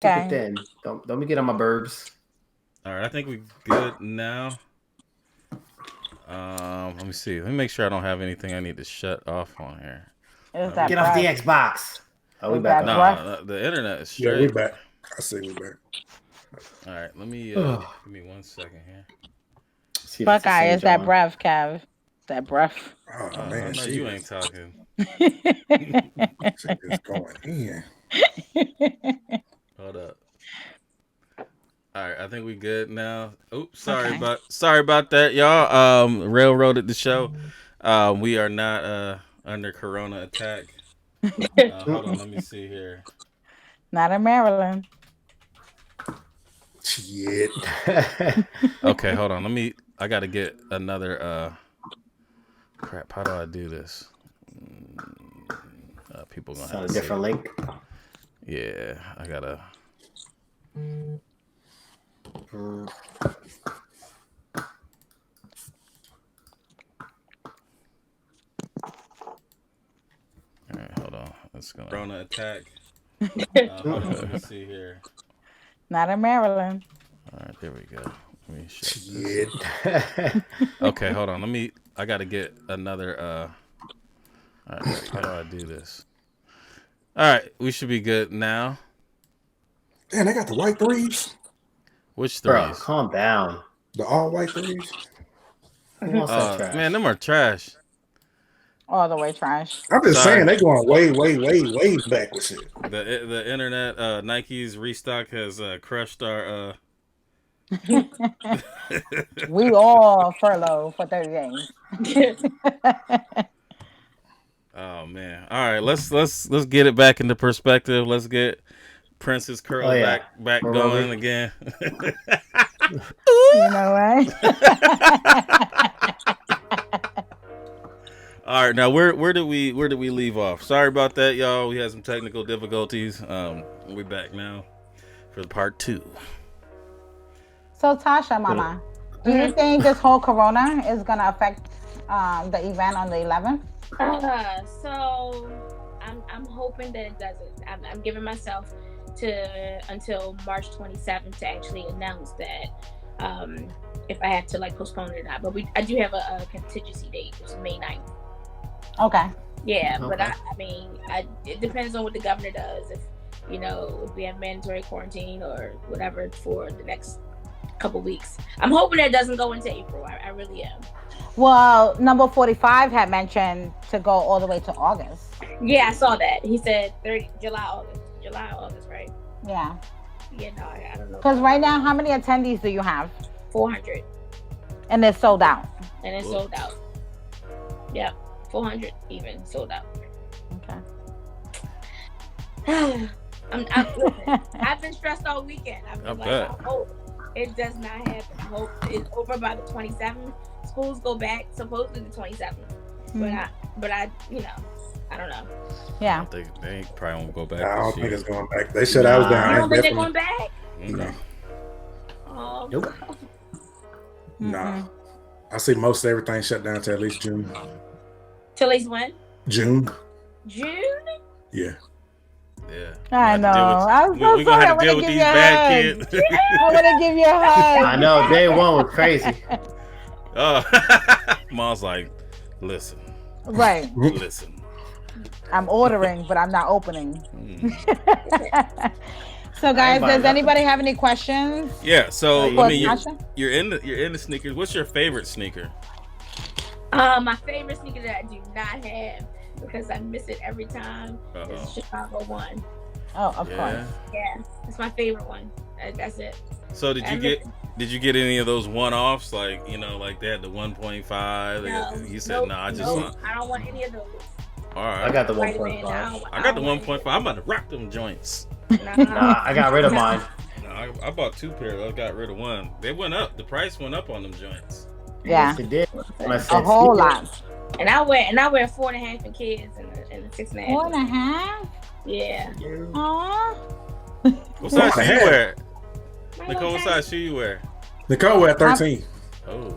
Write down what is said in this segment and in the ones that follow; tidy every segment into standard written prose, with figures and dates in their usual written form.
Keep it thin. Don't me get on my burbs. All right, I think we good now. Let me see. Let me make sure I don't have anything I need to shut off on here. Get off the Xbox. Oh, we back. No, the internet is straight. Yeah, we back. I see we back. All right, let me give me 1 second here. Buckeye, is that breath, Kev? That breath. Oh man, no, you ain't talking. She is going in. Hold up. All right, I think we good now. Oops, sorry about that, y'all. Railroaded the show. We are not under Corona attack. Hold on, let me see here. Not in Maryland. Shit. Okay, hold on. I gotta get another crap. How do I do this? People gonna have a different link. Yeah, I gotta. All right, hold on. Let's go. Corona attack. Hold on, let me see here. Not in Maryland. All right, there we go. Let me shit. Okay, hold on. I gotta get another. All right, how do I do this? All right, we should be good now. Damn, they got the white threes. Which threes? Bro, calm down. The all white threes. Man, them are trash. All the way trash. I'm just saying they going way back with shit. The internet, Nike's restock has crushed our. We all furloughed for 30 days. Oh man! All right, let's get it back into perspective. Let's get Princess Curl back going again. You know what? All right, now where did we leave off? Sorry about that, y'all. We had some technical difficulties. We're back now for the part 2. So Tasha, Mama, do you think this whole Corona is gonna affect the event on the 11th? So I'm hoping that it doesn't. I'm giving myself until March 27th to actually announce that if I have to postpone it or not. But I do have a contingency date, which is May 9th. Okay. Yeah, okay. But I mean, it depends on what the governor does. If we have mandatory quarantine or whatever for the next couple weeks. I'm hoping it doesn't go into April. I really am. Well, number 45 had mentioned to go all the way to August. Yeah, I saw that. He said July, August, right? Yeah. Yeah, no, I don't know. Because right now, how many attendees do you have? 400. And it's sold out. Yep, 400 even sold out. Okay. I've been stressed all weekend. I hope it does not happen. I hope it's over by the 27th. Schools go back supposedly the 27th. But I don't know. Yeah. I think they probably won't go back. I don't think it's going back. They said I was down. You don't think they're going back? No. Oh. Nope. Nah. I see most everything shut down till at least June. Till at least when? June? Yeah. Yeah. I know. I'm so sorry. Have to deal with these bad kids. I'm gonna give you a hug. I know. Day one was crazy. Mom's like, listen. Right. Listen. I'm ordering, but I'm not opening. So, guys, does anybody have any questions? Yeah. So, you're in the sneakers. What's your favorite sneaker? My favorite sneaker that I do not have because I miss it every time is Chicago 1. Oh, of course. Yeah, it's my favorite one. That's it. So did you get any of those one-offs like they had the 1.5? No, you said no. I don't want any of those. All right. I got the 1.5. I got the 1.5. I'm about to rock them joints. Nah, I got rid of mine. No, I bought 2 pairs. I got rid of one. They went up. The price went up on them joints. Yeah, yes, it did. A whole lot. And I wear 4.5 for kids and the 6.5. 4.5. Yeah. Aww. What size shoe you wear? Nicole, what size shoe you wear? Nicole wear 13. Oh.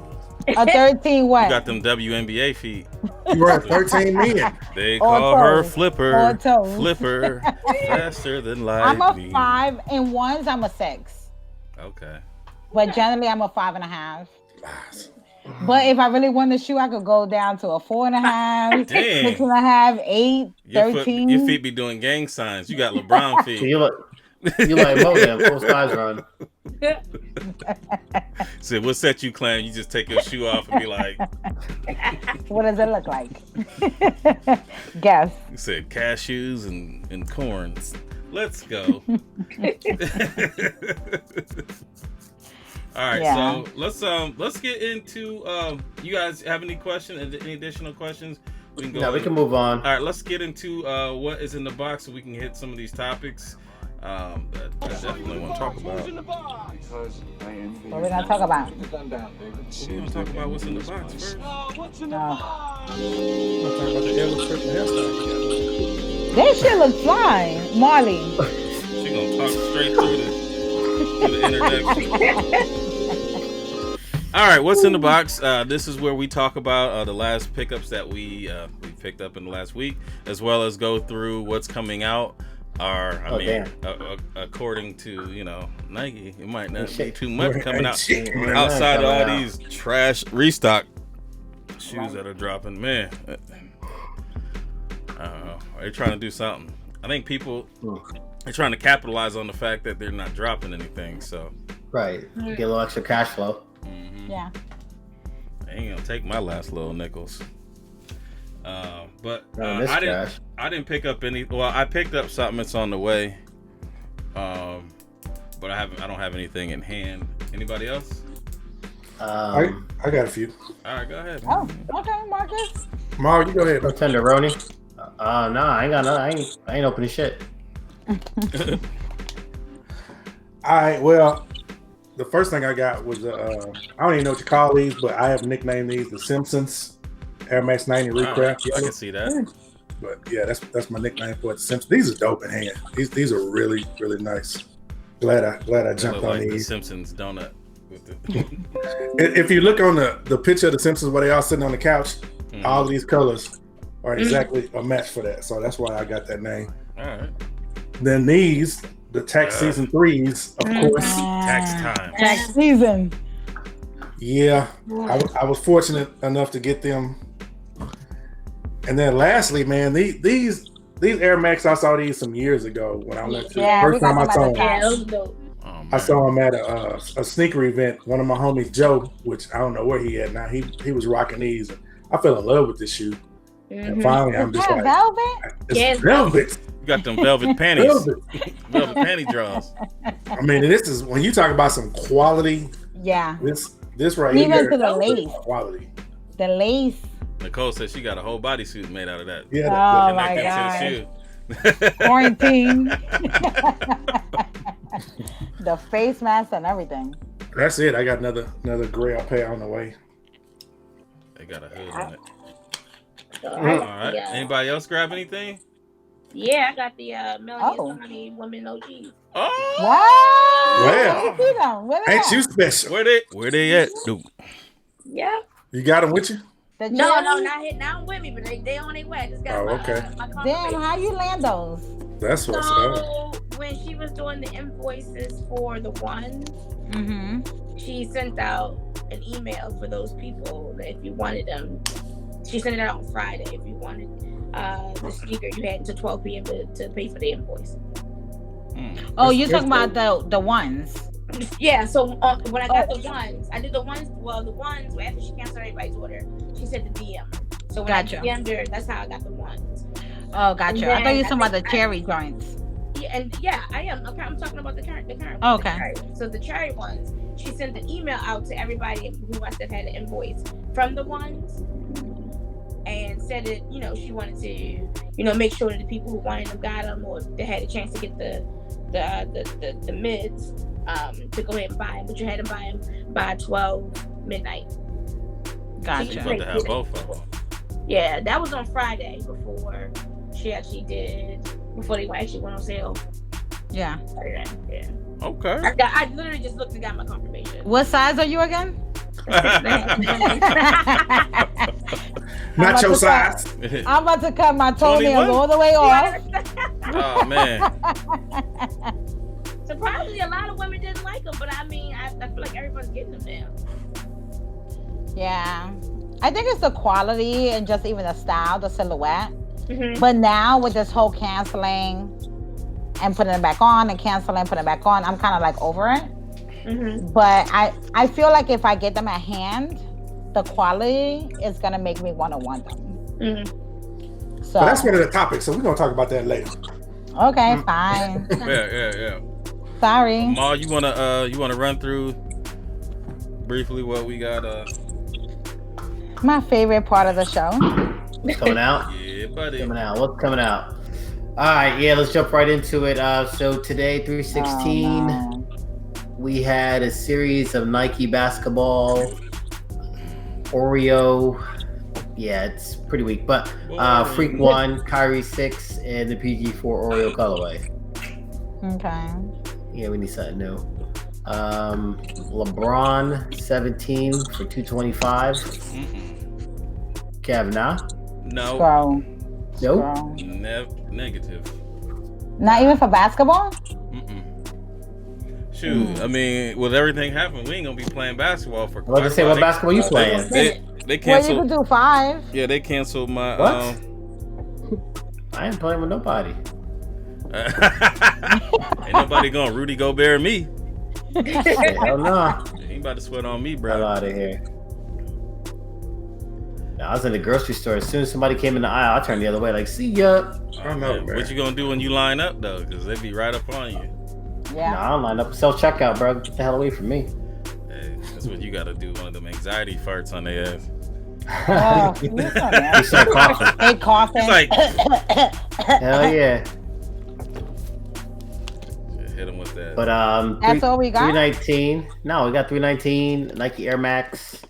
A 13 what? You got them WNBA feet. You were 13 million. They Or call her toes. Flipper. Or toes. Flipper. Faster than I'm lightning. a 5 and 1s. I'm a 6. Okay. But generally, I'm a 5.5. But if I really want the shoe, I could go down to a 4.5, Dang. 6.5, 8, Your 13. your feet be doing gang signs. You got LeBron So feet. you like Mo then, full size run. So what set you claim? You just take your shoe off and be like, What does it look like? Guess. you said cashews and corns. Let's go. All right, Yeah. so let's get into you guys have any questions, any additional questions? We can go. Yeah, we can move on. All right, let's get into what is in the box so we can hit some of these topics that I definitely want to talk about. What are we going to talk about? We're going to talk about what's in the box first. Oh. I'm talking about the Ellis Triple hairstyle. This shit looks fly. Marley. She gonna talk straight through the introduction. All right, what's in the box? This is where we talk about the last pickups that we picked up in the last week, as well as go through what's coming out. According to Nike, it might not be too much coming out outside of all these trash restock shoes that are dropping. Man, I don't know. They're trying to do something. I think people are trying to capitalize on the fact that they're not dropping anything. So Right. Get a little extra cash flow. Yeah. They ain't gonna take my last little nickels. But this I trash. didn't pick up any. Well, I picked up something. It's on the way. But I don't have anything in hand. Anybody else? I got a few. All right, go ahead. Oh, okay, Marcus. Mark, you go ahead. No tenderoni. No, I ain't got no. I ain't opening shit. All right, well, the first thing I got was I don't even know what you call these, but I have nicknamed these the Simpsons Air Max 90 Recraft. I can see that. But yeah, that's my nickname for it. The Simpsons. These are dope in hand. These are really, really nice. Glad I They jumped look on like the these. Simpsons donut. With the If you look on the picture of the Simpsons where they all sitting on the couch, all these colors are exactly a match for that. So that's why I got that name. All right. Then these, the tax season 3s, of course. Tax time. Tax season. Yeah, I was fortunate enough to get them. And then lastly, man, these Air Max, I saw these some years ago when I went to Yeah, the we first time got I them saw at the them. Yeah, those dope. Oh, man. I saw him at a sneaker event. One of my homies, Joe, which I don't know where he at now. He was rocking these. And I fell in love with this shoe. And finally, I'm Is just that like, velvet? it's Yes. velvet. You got them velvet panties. Velvet. Velvet panty draws. I mean, this is when you talk about some quality. Yeah. This right Even here to the is lace. quality. The lace. Nicole said she got a whole bodysuit made out of that. Yeah. Oh my Connected god. to the shoe. Quarantine. The face mask and everything. That's it. I got another gray pair on the way. They got a hood on it. All All right. Yeah. Anybody else grab anything? Yeah, I got the Melanie Oh. Ehsani Women OG. Oh. Wow. Well, Let me see them. Where they ain't at? you special? Where they at, dude? Yeah. You got them with you? The No, cherry? not with me, but they on their way. I just got Oh, my, okay. my Damn, confirmation. how you land those? That's what's up. So when she was doing the invoices for the ones, Mm-hmm. she sent out an email for those people that if you wanted them, she sent it out on Friday. If you wanted the sneaker, you had until 12 p.m. to pay for the invoice. Oh, That's you're talking good. about the ones. Yeah, so when I got the ones, I did the ones. Well, the ones after she canceled everybody's order, she said the DM. So when Gotcha. I DM'd her, that's how I got the ones. Oh, gotcha. And I thought you were then talking about the I- cherry joints. Yeah, and yeah, I am. Okay, I'm talking about the current ones. Okay. The cherry ones. So the cherry ones, she sent an email out to everybody who must have had an invoice from the ones, and said that she wanted to make sure that the people who wanted them got them, or if they had a chance to get the mids to go ahead and buy them, but you had to buy them by 12 midnight. Gotcha. You about to have both of them. Yeah, that was on Friday before they actually went on sale. Yeah. Yeah. Okay. I literally just looked and got my confirmation. What size are you again? Not your size. I'm about to cut my toenails 21? all the way off. Oh man. Surprisingly, a lot of women didn't like them, but I mean, I feel like everyone's getting them now. Yeah. I think it's the quality and just even the style, the silhouette. Mm-hmm. But now with this whole canceling and putting it back on and canceling, putting it back on, I'm kind of like over it. Mm-hmm. But I feel like if I get them at hand, the quality is going to make me want them. Mm-hmm. So But that's one of the topics, so we're gonna talk about that later. okay, fine. Yeah. Sorry. Ma, you wanna run through briefly what we got? My favorite part of the show. Coming out. Yeah, buddy. Coming out. What's coming out? All right, yeah, let's jump right into it. So today, 3/16, Oh, no. we had a series of Nike basketball, Oreo. Yeah, it's pretty weak, but Freak 1, Kyrie 6, and the PG4 Oreo colorway. Okay. Yeah, we need something new. LeBron 17 for 225. Kev, nah? No. Scroll. Nope. Scroll. Negative. Not even for basketball? Shoot, I mean, with everything happening, we ain't gonna be playing basketball for. What to say? What basketball you playing? They Well, you canceled. could do 5. Yeah, they canceled my. What? I ain't playing with nobody. Ain't nobody going Rudy Gobert me. Hell no. Ain't about to sweat on me, Hell bro. out of here. I was in the grocery store. As soon as somebody came in the aisle, I turned the other way. Like, see ya. I don't know, man. What you gonna do when you line up though? Because they be right up on you. Yeah. No, I don't line up. Self checkout, bro. Get the hell away from me. Hey, that's what you gotta do. One of them anxiety farts on their ass. Oh, you so You nasty. start coughing. They coughing. It's like Hell yeah. hit them with that. But That's all we got? 319. No, we got 319 Nike Air Max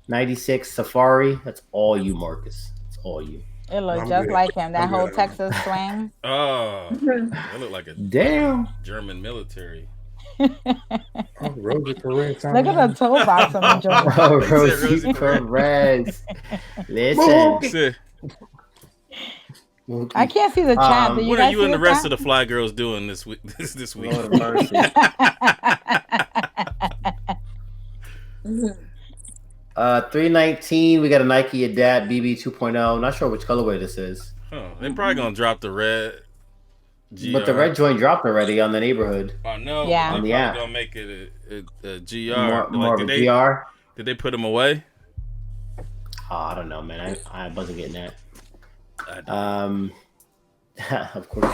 96 Safari. That's all you, Marcus. It's all you. It looks I'm just good. like him. That I'm whole good. Texas swing. Oh, that look like a Damn. German military. Oh, Rosie Perez. Look at the toe box on the joint. Oh, He said Rosie Rosie Perez. Listen. I can't see the chat. Do you What guys are you see and the rest chat? of the fly girls doing this week? This week. Lord of mercy. 319, we got a Nike Adapt BB 2.0. Not sure which colorway this is. Huh, they probably gonna drop the red. GR. But the red joint dropped already on the neighborhood. I know. Yeah. They On the probably app. gonna make it a GR. More of did a they, GR. Did they put them away? Oh, I don't know, man. I wasn't getting that. I Of course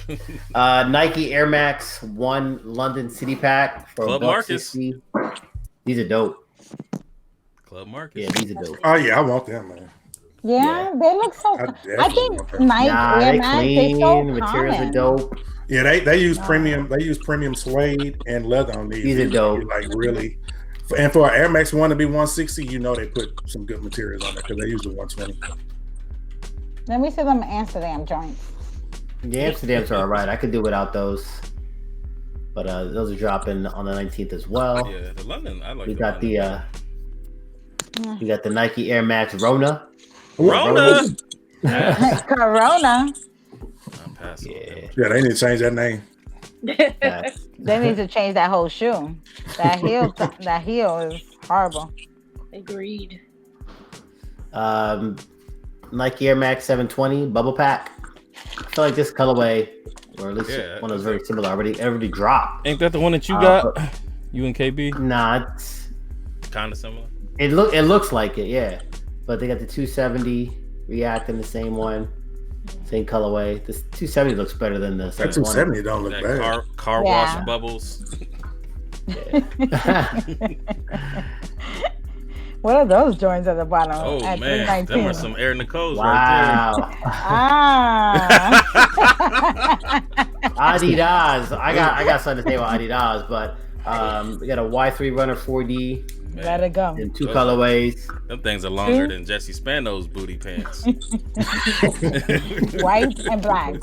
you did. Nike Air Max 1 London City Pack for Club Marcus. $1.60. These are dope. Club Marcus. Yeah, these are dope. Oh yeah, I want them, man. Yeah, they look so. I I definitely think want them. Nike Nah, Air they Max, they clean. so Materials are common. dope. Yeah, they use premium. They use premium suede and leather on these. These are dope. Like really. And for an Air Max 1 to be 160, you know they put some good materials on it because they use the 120. Let me see them Amsterdam joints. The Amsterdams are all right. I could do without those. But those are dropping on the 19th as well. Yeah, the London. I like. We the got London. we got the Nike Air Max Rona. Rona. Corona. I'm passing. Yeah. Yeah, they need to change that name. Facts. They need to change that whole shoe. That heel is horrible. Agreed. Nike Air Max 720 Bubble Pack. I feel like this colorway, or at least one of those very similar, already dropped. Ain't that the one that you got? You and KB? Nah, it's Kind of similar. it looks like it, yeah. But they got the 270 React in the same one, same colorway. This 270 looks better than the That 720. 270 don't look That bad. car Yeah. wash bubbles. What are those joints at the bottom? Oh at man, 319? them are some Air Nicole's Wow. Ah. Adidas. I got something to say about Adidas, but we got a Y3 Runner 4D right there. Let it go. in two Those colorways. Them things are longer than Jesse Spano's booty pants. White and black.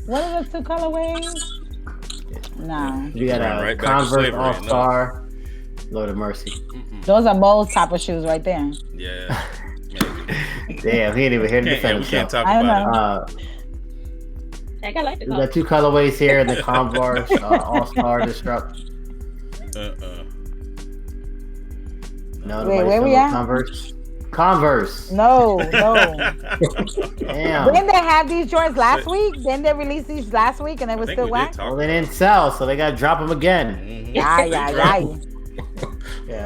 What are the two colorways? No. We got Right a back to Converse slavery, All Star Lord of mercy. Those are Mo's type of shoes right there. Yeah. Damn, he ain't even here to defend We can't himself. talk about it. Like, I like the We color. got 2 colorways here. The Converse All-Star Disrupt. No, Wait, where we at? Converse. No. Damn. Didn't they have these joints last week? Didn't they release these last week and they were still whack? Well, they didn't sell, so they got to drop them again. Yeah,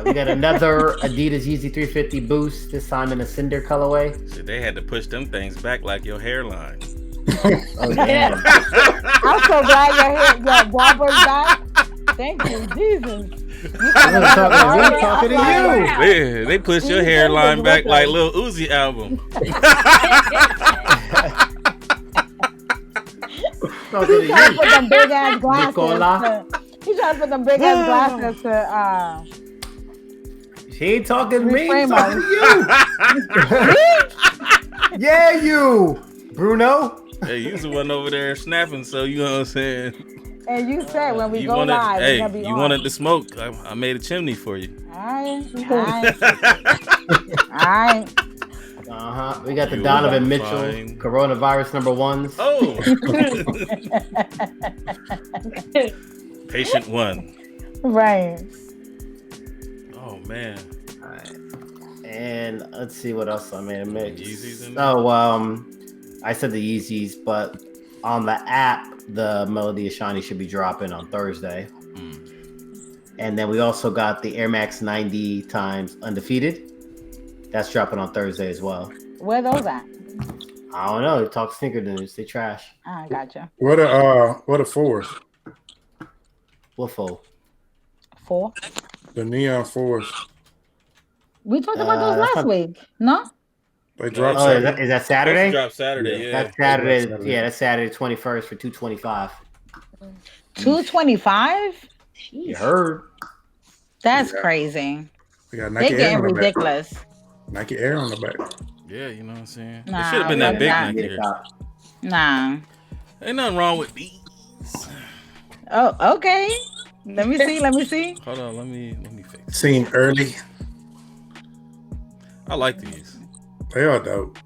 we got another Adidas Yeezy 350 Boost, this time in a Cinder colorway. So they had to push them things back like your hairline. Oh, damn. I'm so glad your barber's back. Thank you, Jesus. I'm talking to you. They pushed your hairline back like Lil Uzi album. He trying to put them big ass glasses. He trying to put them big ass glasses to She ain't talking to me. She's reframe talking to you. Yeah, you, Bruno. Hey, you the one over there snapping, so you know what I'm saying. And you said when we You go wanted, live, hey, it's gonna be you on. wanted to smoke. I made a chimney for you. All right. We got the Donovan Mitchell coronavirus #1s. Oh. Patient 1. Right. Oh man. All right. And let's see what else I made a mix. Yeezys in there? Oh, I said the Yeezys, but on the app, the Melody Ehsani should be dropping on Thursday. And then we also got the Air Max 90 times Undefeated. That's dropping on Thursday as well. Where those at? I don't know. Talk sneaker news. They trash. I gotcha. What a 4s? What for? 4. The neon 4s. We talked about those last week. No? They dropped. Oh, is that Saturday? Drop Saturday, yeah. That's Saturday. Yeah, that's Saturday 21st for $225. $225? You heard? That's crazy. They got They Nike Air getting on the ridiculous. back. Nike Air on the back. Yeah, you know what I'm saying? Nah, it should have been that big nah. Nike here. Nah. Ain't nothing wrong with these. Oh, okay. Let me see. Hold on, let me fix it. Seen early. I like these. They are dope.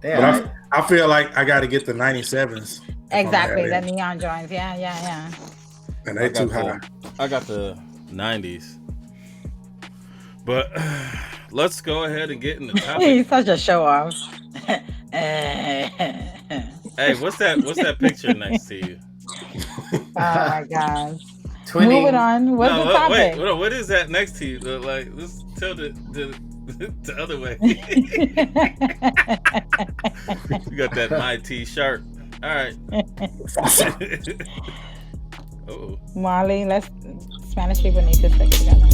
Yeah. But I feel like I got to get the 97s. Exactly. The neon joints. Yeah. And they too high. I got the 90s. But let's go ahead and get in the topic. He's such a show off. Hey, what's that picture next to you? Oh my gosh. Twinning. Moving on. What's the topic? Wait, what is that next to you? Like, let's tilt it the other way. You got that My T shirt. All right. Oh. Marley, Spanish people need to stick together.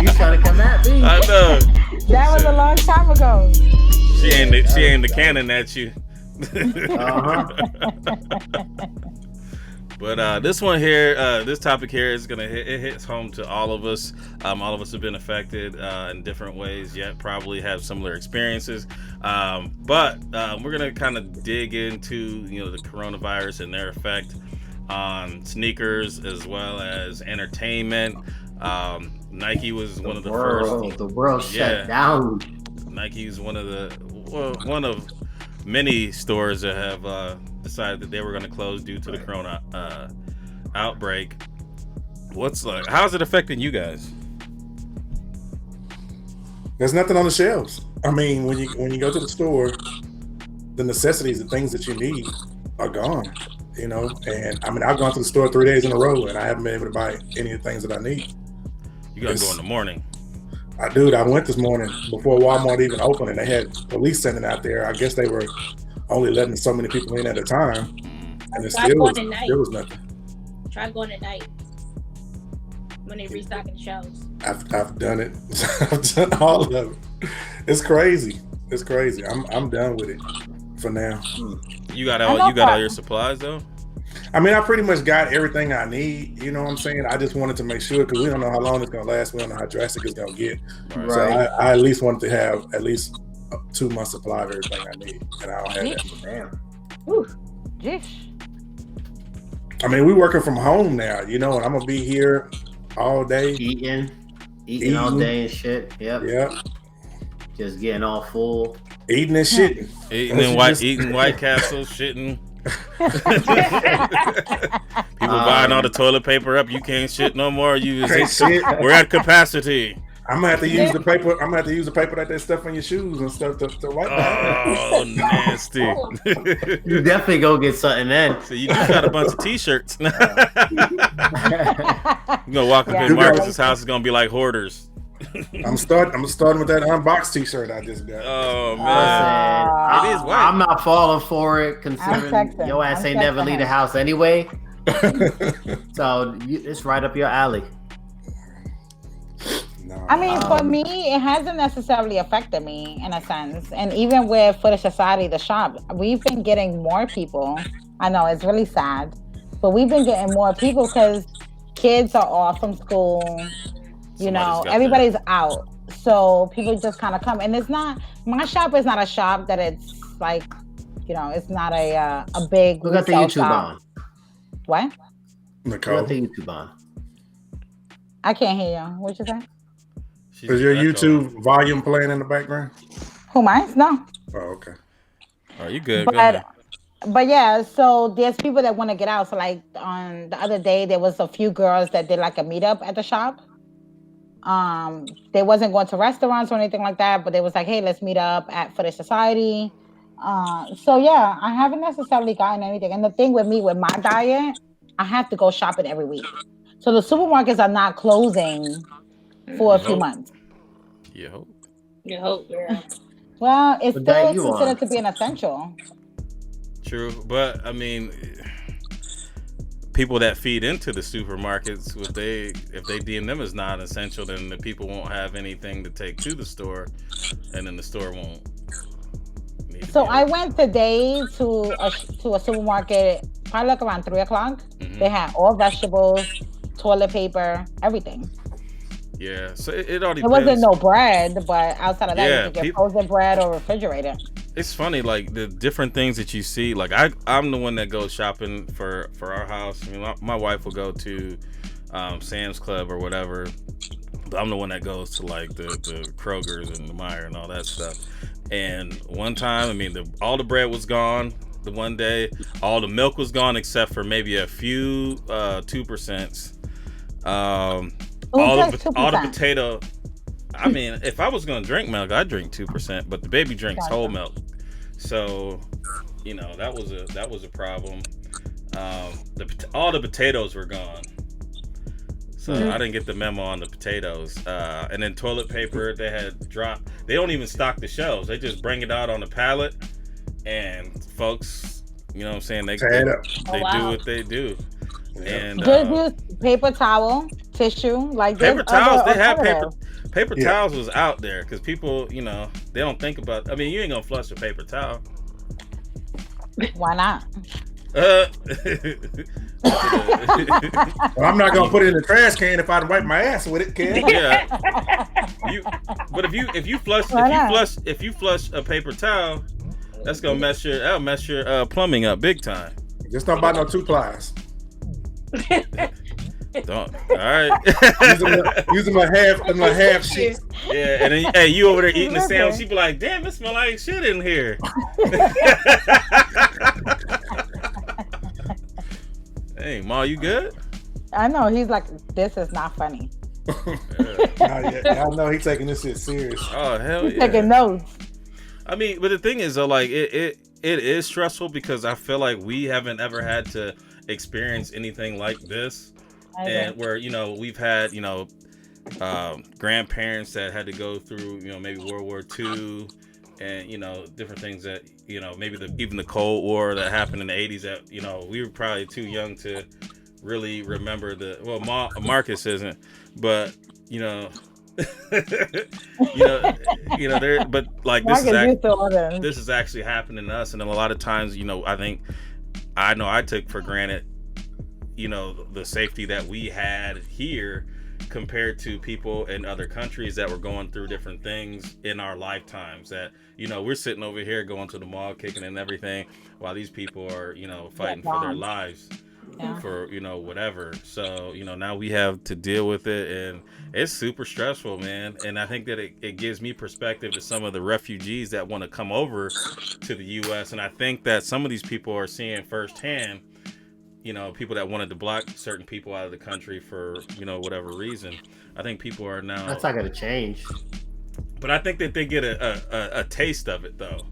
You trying to come at me? I know. That was a long time ago. She aimed the cannon at you. But this one here, this topic here is it hits home to all of us. All of us have been affected in different ways, yet probably have similar experiences. But we're gonna kind of dig into the coronavirus and their effect on sneakers as well as entertainment. Nike was one of the first. The world shut down. Nike is one of many stores that have decided that they were going to close due to the corona outbreak. How's it affecting you guys? There's nothing on the shelves. I mean, when you go to the store, the necessities, the things that you need are gone. And I mean, I've gone to the store 3 days in a row and I haven't been able to buy any of the things that I need. You gotta go in the morning. I went this morning before Walmart even opened and they had police standing out there. I guess they were only letting so many people in at a time. And there was nothing. Try going at night when they restocking the shelves. I've done it. I've done all of it. It's crazy. I'm done with it for now. You got all your supplies though? I mean, I pretty much got everything I need. You know what I'm saying? I just wanted to make sure because we don't know how long it's gonna last. We don't know how drastic it's gonna get. Right. So I at least wanted to have at least 2 months supply of everything I need, and I don't have that. Damn. Ooh, jish. I mean, we working from home now, you know, and I'm gonna be here all day eating all day and shit. Yep. Yeah. Just getting all full. Eating and shitting. Eating White Castle, shitting. People buying all the toilet paper up. You can't shit no more. We're at capacity. I'm gonna have to use the paper. I'm gonna have to use the paper that they stuff on your shoes and stuff to wipe down. Oh, nasty! You definitely go get something then. So you just got a bunch of T-shirts. You're gonna walk up in Marcus's house. It's gonna be like hoarders. I'm starting with that unboxed T-shirt I just got. Oh man, it is white. I'm not falling for it, considering your ass ain't never leave the house anyway. So it's right up your alley. I mean, for me, it hasn't necessarily affected me in a sense. And even with Footage Society, the shop, we've been getting more people. I know it's really sad, but we've been getting more people because kids are off from school. You know, everybody's out. So people just kind of come. And it's not, my shop is not a shop that it's like, you know, it's not a big. We got the YouTube shop. on. What? We got the YouTube on. I can't hear you. What you say? Is your YouTube volume playing in the background? Who, mine? No. Oh, okay. Oh, you good. But yeah, so there's people that want to get out. So like on the other day, there was a few girls that did like a meetup at the shop. They wasn't going to restaurants or anything like that, but they was like, hey, let's meet up at Footage Society. So yeah, I haven't necessarily gotten anything. And the thing with me, with my diet, I have to go shopping every week. So the supermarkets are not closing for a few months. You hope. Yeah. Well, it's still considered to be an essential. True, but I mean, people that feed into the supermarkets, if they deem them as non-essential, then the people won't have anything to take to the store, and then the store won't. So I went today to a supermarket, probably like around 3:00. Mm-hmm. They had all vegetables, toilet paper, everything. Yeah, so it all depends. It wasn't no bread, but outside of that, you can get frozen bread or refrigerated. It's funny, like the different things that you see. Like I'm the one that goes shopping for our house. I mean, my wife will go to Sam's Club or whatever. But I'm the one that goes to like the Kroger's and the Meijer and all that stuff. And one time, I mean, all the bread was gone. The one day, all the milk was gone except for maybe a few 2%. All the potato. I mean, if I was gonna drink milk, I'd drink 2%, but the baby drinks whole milk, so you know that was a problem. All the potatoes were gone, so I didn't get the memo on the potatoes. And then toilet paper, they had dropped. They don't even stock the shelves; they just bring it out on a pallet, and folks, you know what I'm saying? They do what they do. And just use paper towel, tissue, like paper towels. They have paper towels was out there because people, you know, they don't think about. I mean, you ain't gonna flush a paper towel. Why not? Well, I'm not gonna put it in the trash can if I wipe my ass with it, Kev. Yeah. But if you flush a paper towel, that's gonna mess your plumbing up big time. Just don't buy no 2-plies. Don't. All right. use them a half sheet. Yeah, and then hey, you over there eating the sandwich, you be like, damn, it smell like shit in here. Hey, Ma, you good? I know, he's like, this is not funny. I know he's taking this shit serious. Oh hell he's taking notes. I mean, but the thing is though, like it is stressful because I feel like we haven't ever had to experience anything like this. And where, you know, we've had, you know, grandparents that had to go through, you know, maybe World War II and, you know, different things that, you know, maybe even the Cold War that happened in the 80s that, you know, we were probably too young to really remember Marcus isn't, but, you know, there, but like this is actually happening to us. And a lot of times, you know, I took for granted, you know, the safety that we had here compared to people in other countries that were going through different things in our lifetimes that, you know, we're sitting over here going to the mall, kicking and everything while these people are, you know, fighting for their lives. for, you know, whatever. So, you know, now we have to deal with it, and it's super stressful, man. And I think that it gives me perspective to some of the refugees that want to come over to the U.S. And I think that some of these people are seeing firsthand, you know, people that wanted to block certain people out of the country for, you know, whatever reason. I think people are now. That's not going to change. But I think that they get a taste of it, though.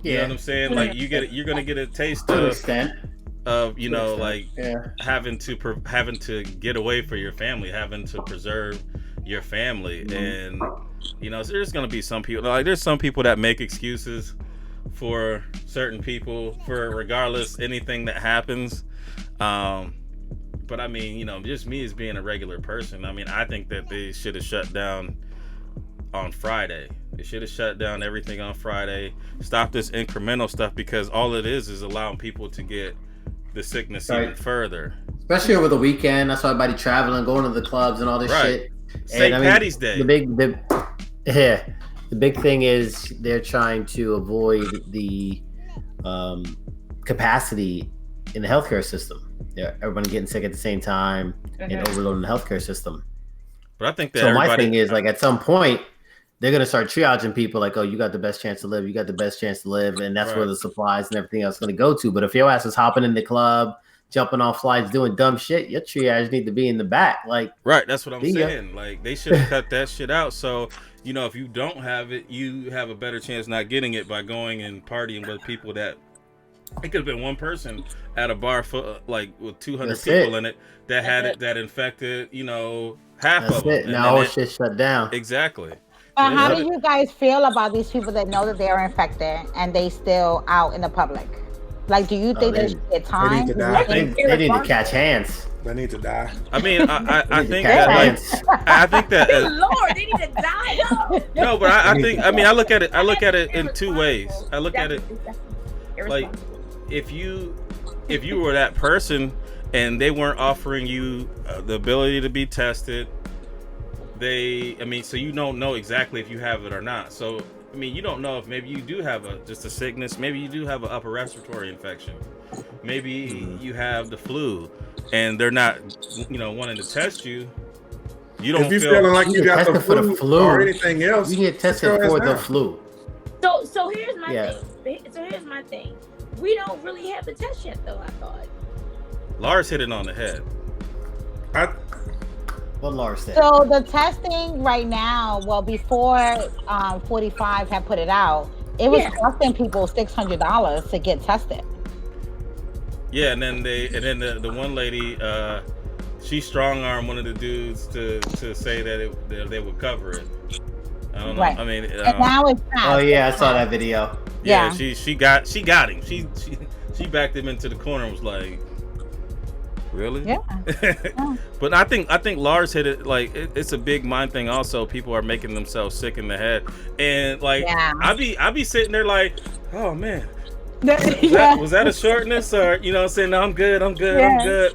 You Yeah. know what I'm saying? Like you're gonna get a taste To an extent. of, you know, like having to get away for your family, having to preserve your family, and you know, so there's gonna be some people, like there's some people that make excuses for certain people for regardless anything that happens. But I mean, you know, just me as being a regular person, I mean, I think that they should have shut down on Friday. They should have shut down everything on Friday. Stop this incremental stuff, because all it is allowing people to get the sickness even further. Especially over the weekend. That's why everybody traveling, going to the clubs and all this shit. St. Patty's Day. The big thing is they're trying to avoid the capacity in the healthcare system. Yeah, everybody getting sick at the same time and overloading the healthcare system. But I think that so my thing is, like, at some point they're going to start triaging people like, oh, you got the best chance to live. You got the best chance to live. And that's where the supplies and everything else is going to go to. But if your ass is hopping in the club, jumping off flights, doing dumb shit, your triage need to be in the back. Like, that's what I'm saying. Like, they should have cut that shit out. So, you know, if you don't have it, you have a better chance not getting it by going and partying with people that, it could have been one person at a bar for, like, with 200 people in it that had it, that infected, you know, half of them. And now all shit shut down. Exactly. But how do you guys feel about these people that know that they are infected and they still out in the public? Like, do you think they should get time? They need to die. They need to catch hands. They need to die. I mean, I think that, like, I think that. Lord, they need to die. No, but I think, I mean, I look at it in two ways. I look at it like, if you were that person and they weren't offering you the ability to be tested, so you don't know exactly if you have it or not. So, I mean, you don't know if maybe you do have just a sickness. Maybe you do have an upper respiratory infection. Maybe you have the flu, and they're not, you know, wanting to test you. You don't. If you're feeling like you got the flu or anything else, you get tested for the flu. So here's my thing. So here's my thing. We don't really have the test yet, though. I thought. Lars hit it on the head. What Lars said. So the testing right now, well, before 45 had put it out, it was costing people $600 to get tested. Yeah, and then the one lady, she strong-armed one of the dudes to say that they would cover it. I don't know. Right. I mean, and now it's passed. Oh yeah, I saw that video. Yeah, she got him. She backed him into the corner and was like, really? Yeah. But I think Lars hit it. Like, it's a big mind thing. Also, people are making themselves sick in the head, and like I be sitting there like, oh man, was that a shortness, or, you know what I'm saying? No, I'm good.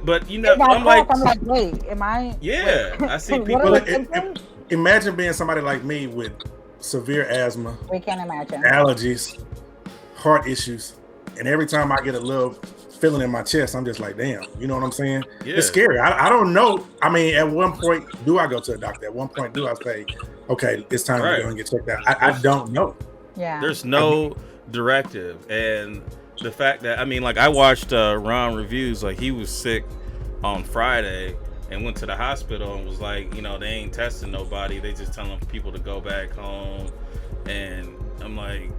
But, you know, I'm like, wait, am I? Yeah, I see people. Imagine being somebody like me with severe asthma. We can't imagine. Allergies, heart issues, and every time I get a little feeling in my chest, I'm just like, damn, you know what I'm saying? Yeah. It's scary. I don't know. I mean, at one point, do I go to a doctor? At one point, do I say, okay, it's time to go and get checked out? I don't know. Yeah. There's no directive. And the fact that, I mean, like, I watched Ron reviews, like, he was sick on Friday and went to the hospital and was like, you know, they ain't testing nobody. They just telling people to go back home. And I'm like,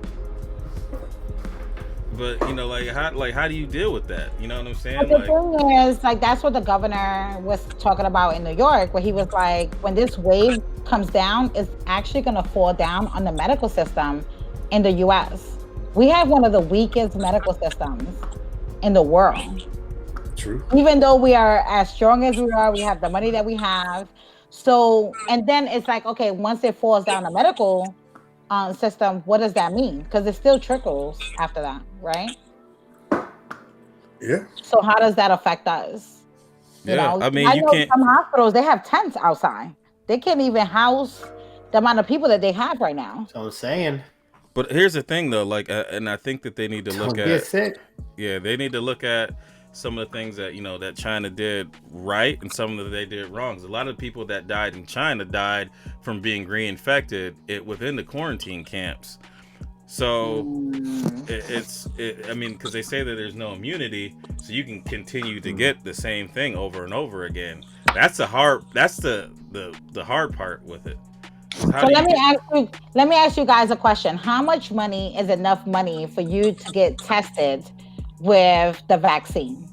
but, you know, like how do you deal with that? You know what I'm saying? But the thing is, like, that's what the governor was talking about in New York, where he was like, when this wave comes down, it's actually going to fall down on the medical system in the U.S. We have one of the weakest medical systems in the world. True. Even though we are as strong as we are, we have the money that we have. So, and then it's like, okay, once it falls down the medical system, what does that mean? Because it still trickles after that, right? Yeah. So how does that affect us? You know? I mean, I know some hospitals, they have tents outside. They can't even house the amount of people that they have right now. That's what I'm saying. But here's the thing, though, like, and I think that they need to look at. Get sick. Yeah, they need to look at some of the things that that China did right and some of that they did wrong. A lot of people that died in China died from being reinfected within the quarantine camps. So I mean, because they say that there's no immunity, so you can continue to get the same thing over and over again. That's the hard part with it. So let me ask you guys a question. How much money is enough money for you to get tested with the vaccine?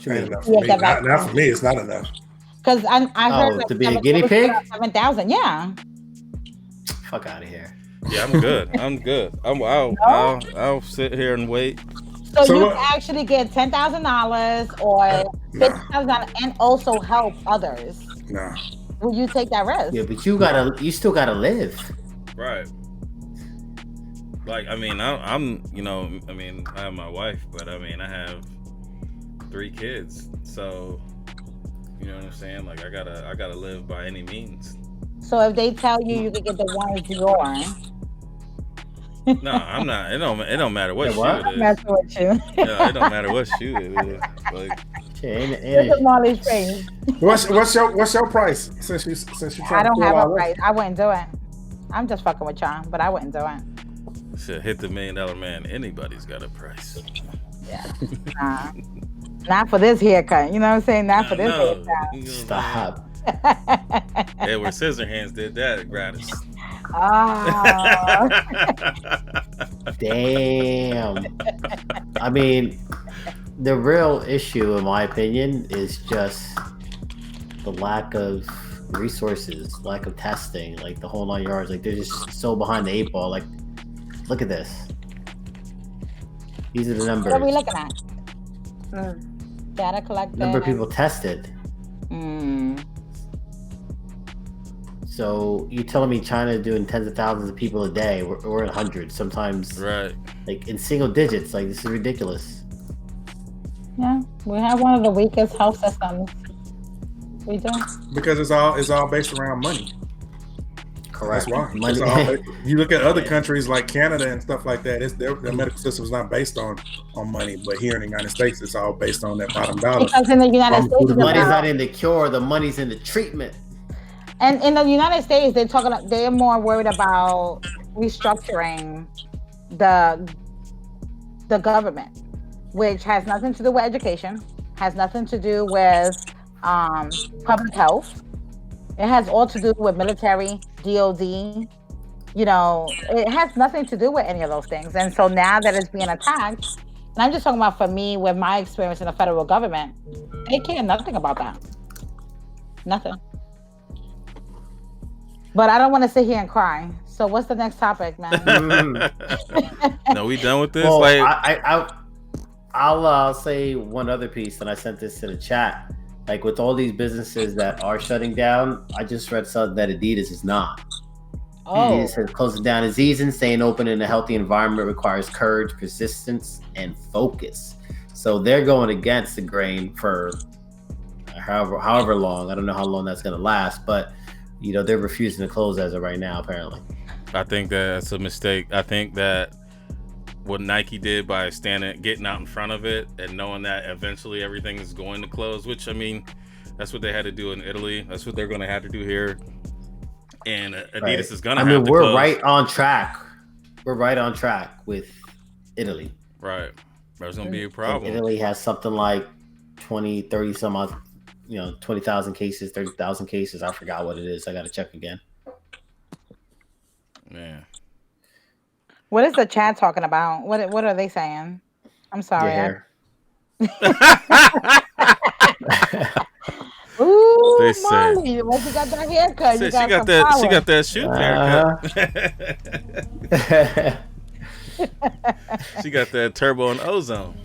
Ain't enough for me. Not for me. It's not enough. Because I heard to be a guinea pig. 7,000. Yeah. Fuck out of here. Yeah, I'm good. I'll sit here and wait. So you can actually get $10,000 or $50,000 and also help others. Nah. Will you take that risk? Yeah, but you still gotta live. Right. Like, I mean, I have my wife, but I mean, I have 3 kids, so you know what I'm saying. Like, I gotta live by any means. So if they tell you can get the ones yours. No, I'm not. It don't matter what shoe it is. I'm messing with you. Yeah, it don't matter what shoe it is. Like, look at Molly's face. What's your price? Since you I don't have a price. I wouldn't do it. I'm just fucking with y'all, but I wouldn't do it. Shit, hit the $1 million man. Anybody's got a price. Yeah. Nah. Not for this haircut. You know what I'm saying? Not for this haircut. Stop. Edward Scissorhands did that gratis. Oh. Damn. I mean, the real issue, in my opinion, is just the lack of resources, lack of testing, like the whole 9 yards. Like, they're just so behind the 8 ball. Like, look at this. These are the numbers. What are we looking at? Data collected. Number of people tested. So you're telling me China is doing tens of thousands of people a day? We're in hundreds, sometimes, right? Like in single digits. Like, this is ridiculous. Yeah, we have one of the weakest health systems. We do. Because it's all based around money. Correct. That's why. Money. You look at other countries like Canada and stuff like that. Their medical system is not based on money, but here in the United States, it's all based on that bottom dollar. Because in the United States, the money's not in the cure. The money's in the treatment. And in the United States, they're more worried about restructuring the government, which has nothing to do with education, has nothing to do with public health. It has all to do with military, DOD. You know, it has nothing to do with any of those things. And so now that it's being attacked, and I'm just talking about for me, with my experience in the federal government, they care nothing about that. Nothing. But I don't want to sit here and cry. So what's the next topic, man? No, we done with this? Well, like, I'll say one other piece, and I sent this to the chat. Like, with all these businesses that are shutting down, I just read something that Adidas is not. Adidas says closing down is easy, and staying open in a healthy environment requires courage, persistence, and focus. So they're going against the grain for however long. I don't know how long that's going to last, but they're refusing to close as of right now, apparently. I think that's a mistake. I think that what Nike did by getting out in front of it and knowing that eventually everything is going to close, which, I mean, that's what they had to do in Italy. That's what they're going to have to do here. And Adidas is going to have to close. We're right on track. We're right on track with Italy. Right. There's going to be a problem. And Italy has something like 20, 30 some odd, 20,000 cases, 30,000 cases. I forgot what it is. I got to check again. Man. What is the chat talking about? What are they saying? I'm sorry. Ooh, they Molly, once you got that haircut, she got that shoe haircut. She got that turbo and ozone.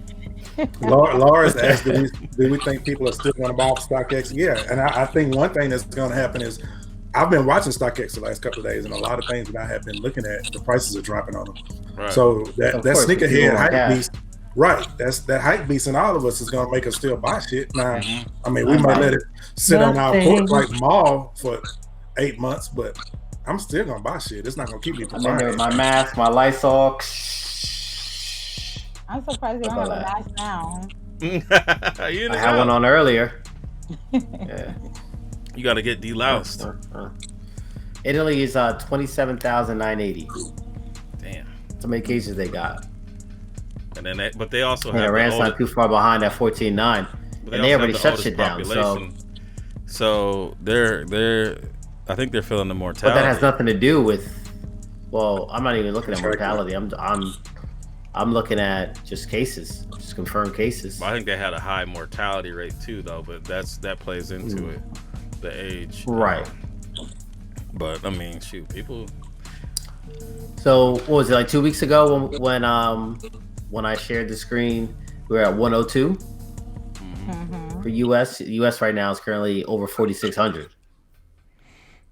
Laura's asked, do we think people are still going to buy StockX? Yeah, and I think one thing that's going to happen is I've been watching StockX the last couple of days, and a lot of things that I have been looking at, the prices are dropping on them. Right. So that sneakerhead hype beast, right? That hype beast in all of us is going to make us still buy shit. Now, I mean, we might let it sit on our porch like mall for 8 months, but I'm still going to buy shit. It's not going to keep me from buying it. My mask, my Lysol. I'm surprised you don't have a mask now. I had one on earlier. Yeah. You got to get deloused. Italy is 27,980. Damn. So many cases they got. And then, but they also have. Iran's not too far behind at 14.9, and they already shut shit down. So they're, I think they're feeling the mortality. But that has nothing to do with. Well, I'm not even looking at mortality. I'm looking at just cases, just confirmed cases. Well, I think they had a high mortality rate too, though. But that plays into it, the age. Right. But I mean, shoot, people. So what was it, like 2 weeks ago when I shared the screen? We were at 102 for US. US right now is currently over 4,600,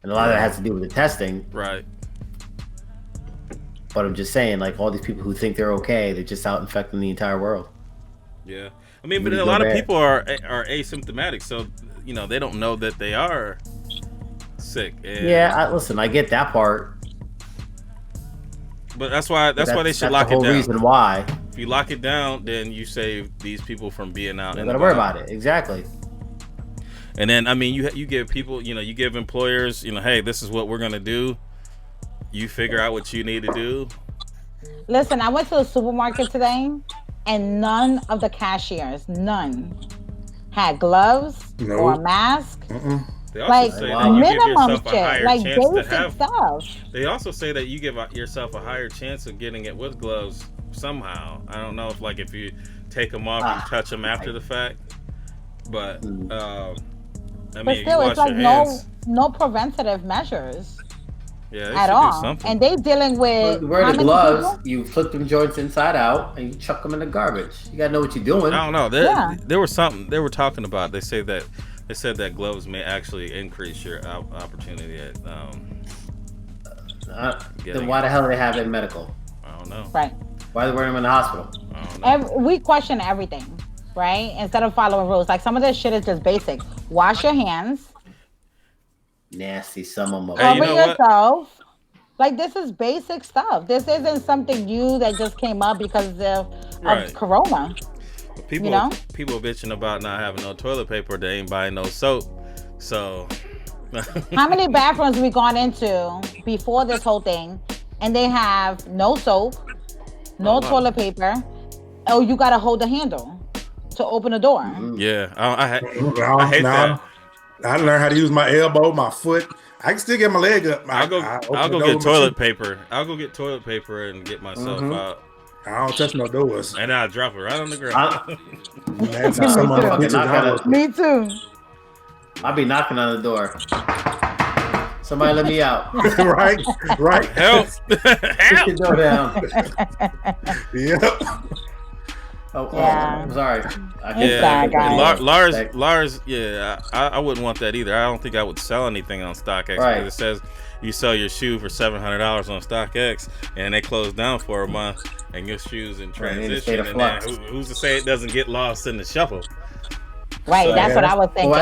and a lot of that has to do with the testing. Right. But I'm just saying, like, all these people who think they're okay, they're just out infecting the entire world. Yeah, I mean, but a lot of people are asymptomatic, so they don't know that they are sick. And yeah, listen, I get that part. But that's why they should lock it down. That's the whole reason why. If you lock it down, then you save these people from being out. You gotta worry about it. Exactly. And then, I mean, you give people, you give employers, hey, this is what we're gonna do. You figure out what you need to do. Listen, I went to the supermarket today, and none of the cashiers, had gloves or a mask. They also say that you minimum give yourself a higher like chance basic to have. Stuff. They also say that you give yourself a higher chance of getting it with gloves somehow. I don't know if you take them off and touch them after the fact, but I mean, but still, it's like no preventative measures. Yeah, at all. And they dealing with wear the gloves. People? You flip them joints inside out and you chuck them in the garbage. You gotta know what you're doing. I don't know. There was something they were talking about. They said that gloves may actually increase your opportunity at. Then why the hell do they have it in medical? I don't know. Right. Why are they wearing them in the hospital? I don't know. We question everything, right? Instead of following rules, like some of this shit is just basic. Wash your hands. Nasty, some of them. Cover yourself. Like, this is basic stuff. This isn't something new that just came up because of Corona. People bitching about not having no toilet paper. They ain't buying no soap. So, how many bathrooms we gone into before this whole thing, and they have no soap, no toilet paper? Oh, you gotta hold the handle to open the door. Yeah, I hate that. I learned how to use my elbow, my foot. I can still get my leg up. I'll go get toilet paper. I'll go get toilet paper and get myself out. I don't touch no doors. And I'll drop it right on the ground. Me too. I'll be knocking on the door. Somebody let me out. right. Help. Push the door down. Yep. I'm sorry. Lars, yeah, I wouldn't want that either. I don't think I would sell anything on StockX because it says you sell your shoe for $700 on StockX and they close down for a month and your shoe's in transition. And then who's to say it doesn't get lost in the shuffle? Right, that's what I was thinking.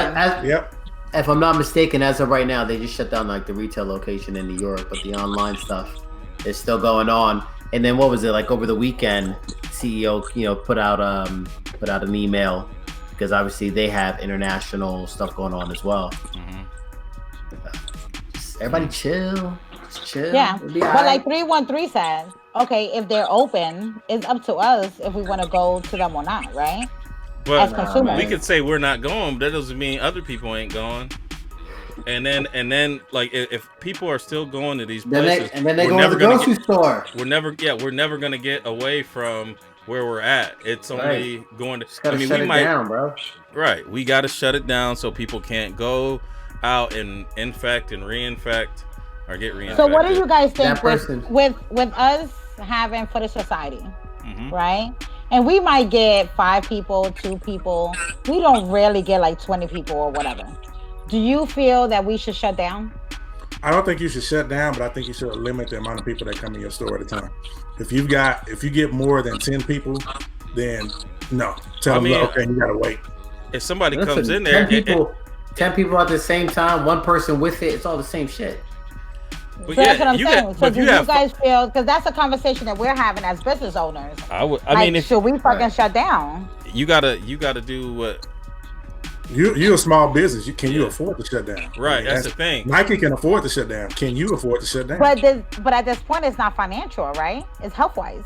If I'm not mistaken, as of right now, they just shut down like the retail location in New York, but the online stuff is still going on. And then what was it like over the weekend? CEO, put out an email because obviously they have international stuff going on as well. Everybody chill. Just chill. Yeah, but like 313 said, okay, if they're open, it's up to us if we want to go to them or not, right? But as consumers, we could say we're not going, but that doesn't mean other people ain't going. And then, like, if people are still going to these places, then they go to the grocery store. We're never gonna get away from where we're at. It's only going to. I mean, we might down, bro. Right, we got to shut it down so people can't go out and infect and reinfect or get reinfected. So, what do you guys think with us having for the society, right? And we might get 5 people, 2 people. We don't really get like 20 people or whatever. Do you feel that we should shut down? I don't think you should shut down, but I think you should limit the amount of people that come in your store at a time. If you get more than 10 people, then no. Tell them, okay, you gotta wait. If somebody comes in there, 10 people at the same time, one person with it, it's all the same shit. But So yeah, that's what I'm saying. Got, so do you guys feel? Because that's a conversation that we're having as business owners. I mean, should we fucking shut down? You gotta do what. You're a small business. Can you afford to shut down? Right, I mean, that's the thing. Nike can afford to shut down. Can you afford to shut down? But at this point, it's not financial, right? It's health wise.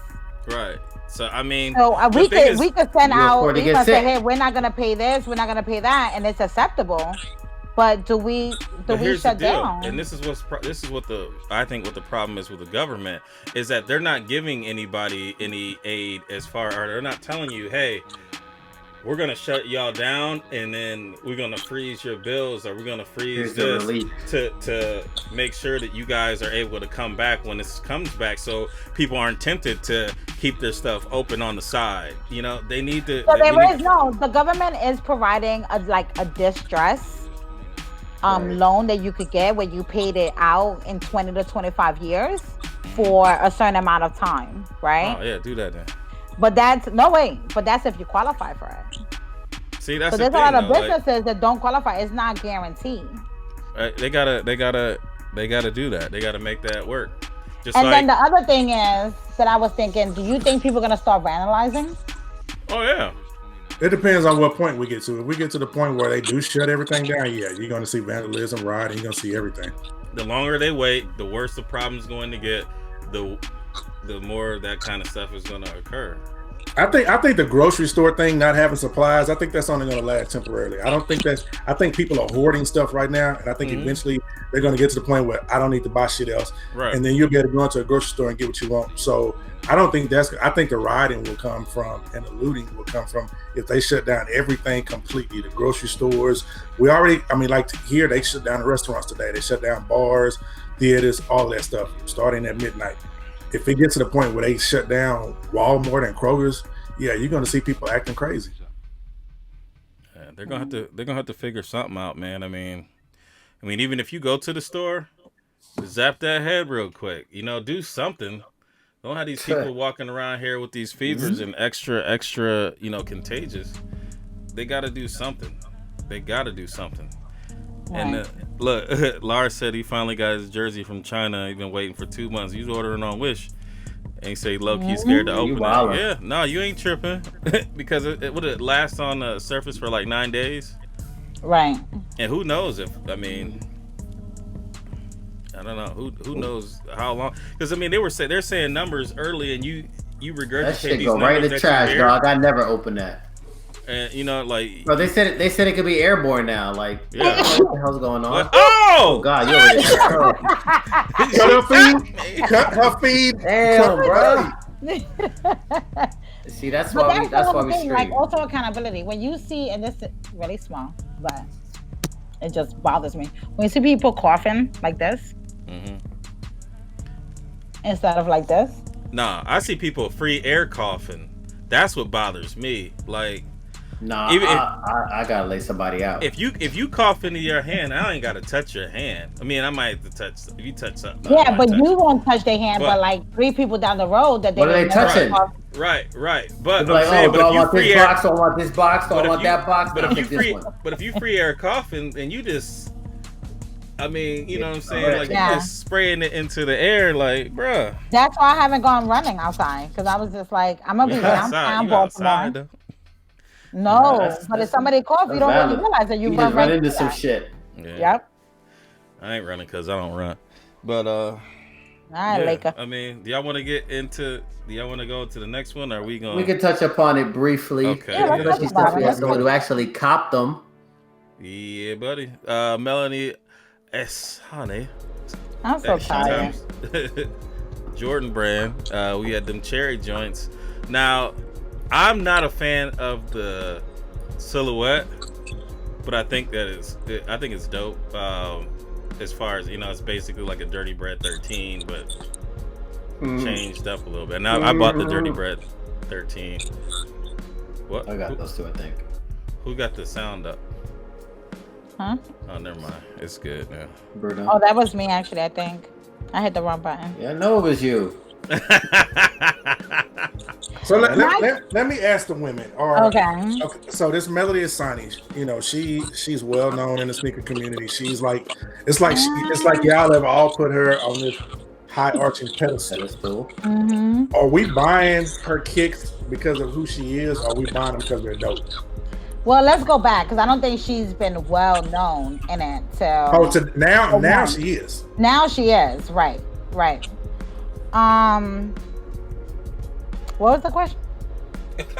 Right. So I mean, we could send out. We can say, hey, we're not gonna pay this. We're not gonna pay that, and it's acceptable. But do we shut down? And this is what the problem is with the government is that they're not giving anybody any aid or they're not telling you, hey, we're gonna shut y'all down and then we're gonna freeze your bills or we're gonna freeze this to make sure that you guys are able to come back when this comes back, so people aren't tempted to keep their stuff open on the side. You know, they need to. So the government is providing a distress loan that you could get where you paid it out in 20 to 25 years for a certain amount of time, right? Oh yeah, do that then. But that's if you qualify for it. See, that's there's a lot of businesses that don't qualify. It's not guaranteed. They gotta do that. They gotta make that work. Then the other thing is that I was thinking, do you think people are gonna start vandalizing? Oh yeah. It depends on what point we get to. If we get to the point where they do shut everything down, yeah, you're gonna see vandalism, rioting. You're gonna see everything. The longer they wait, the worse the problem's going to get. The more that kind of stuff is going to occur. I think the grocery store thing, not having supplies, I think that's only going to last temporarily. I think people are hoarding stuff right now, and I think eventually they're going to get to the point where I don't need to buy shit else. Right. And then you'll be able to go into a grocery store and get what you want. So I don't think I think the rioting will come from and the looting will come from if they shut down everything completely. The grocery stores, like here, they shut down the restaurants today. They shut down bars, theaters, all that stuff starting at midnight. If it gets to the point where they shut down Walmart and Kroger's, yeah, you're going to see people acting crazy. Yeah, they're gonna have to figure something out, man. I mean, even if you go to the store, zap that head real quick. You know, do something. Don't have these people walking around here with these fevers and extra, contagious. They got to do something. Right. And look, Lars said he finally got his jersey from China. He's been waiting for 2 months. He's ordering on Wish. And he say, look, he's scared to open it. Yeah, no, you ain't tripping. Because it would last on the surface for like 9 days. Right. And who knows I don't know. Who knows how long? Because they're saying numbers early, and you regurgitate that shit these go numbers right in the trash, dog. I never opened that. And bro, they said it could be airborne now. Like, yeah, what the hell's going on? What? Oh God, you over there. Cut her feed. Damn, bro. See, that's why we stream. Like, also accountability. When you see, and this is really small, but it just bothers me. When you see people coughing like this, instead of like this. Nah, I see people free air coughing. That's what bothers me. Like, nah, I gotta lay somebody out. If you cough into your hand, I ain't gotta touch your hand. I mean, I might have to touch. If you touch something, yeah, but you won't touch their hand. But like 3 people down the road that they what are they touching? Right. But I'm saying, but if you free air, I want this box. I want that box. But if you free air coughing, and you just, I mean, you know what I'm saying? Like, you just spraying it into the air, like, bruh. That's why I haven't gone running outside, because I was just like, I'm gonna be downtown Baltimore. No, but if somebody coughs, you don't really realize that you run into some shit. Yeah. Yep. I ain't running because I don't run. But all right, Laker. I mean, do y'all want to go to the next one? Or are we going? We can touch upon it briefly. Okay. Yeah, especially stuff we have someone who actually copped them. Yeah, buddy. Melanie Ehsani. I'm so tired. Jordan brand. We had them cherry joints. Now, I'm not a fan of the silhouette, but I think it's dope. As far as, it's basically like a Dirty Bread 13, but changed up a little bit. Now I bought the Dirty Bread 13. What? I got those two, I think. Who got the sound up? Huh? Oh, never mind. It's good now. Bruno. Oh, that was me actually. I think I hit the wrong button. Yeah, I know it was you. So let me ask the women. Okay. So this Melody Ehsani, you know, she's well known in the sneaker community. She's like, it's like y'all have all put her on this high arching pedestal. Mm-hmm. Are we buying her kicks because of who she is, or are we buying them because they're dope? Well, let's go back because I don't think she's been well known in it. So now she is. Now she is, right. What was the question?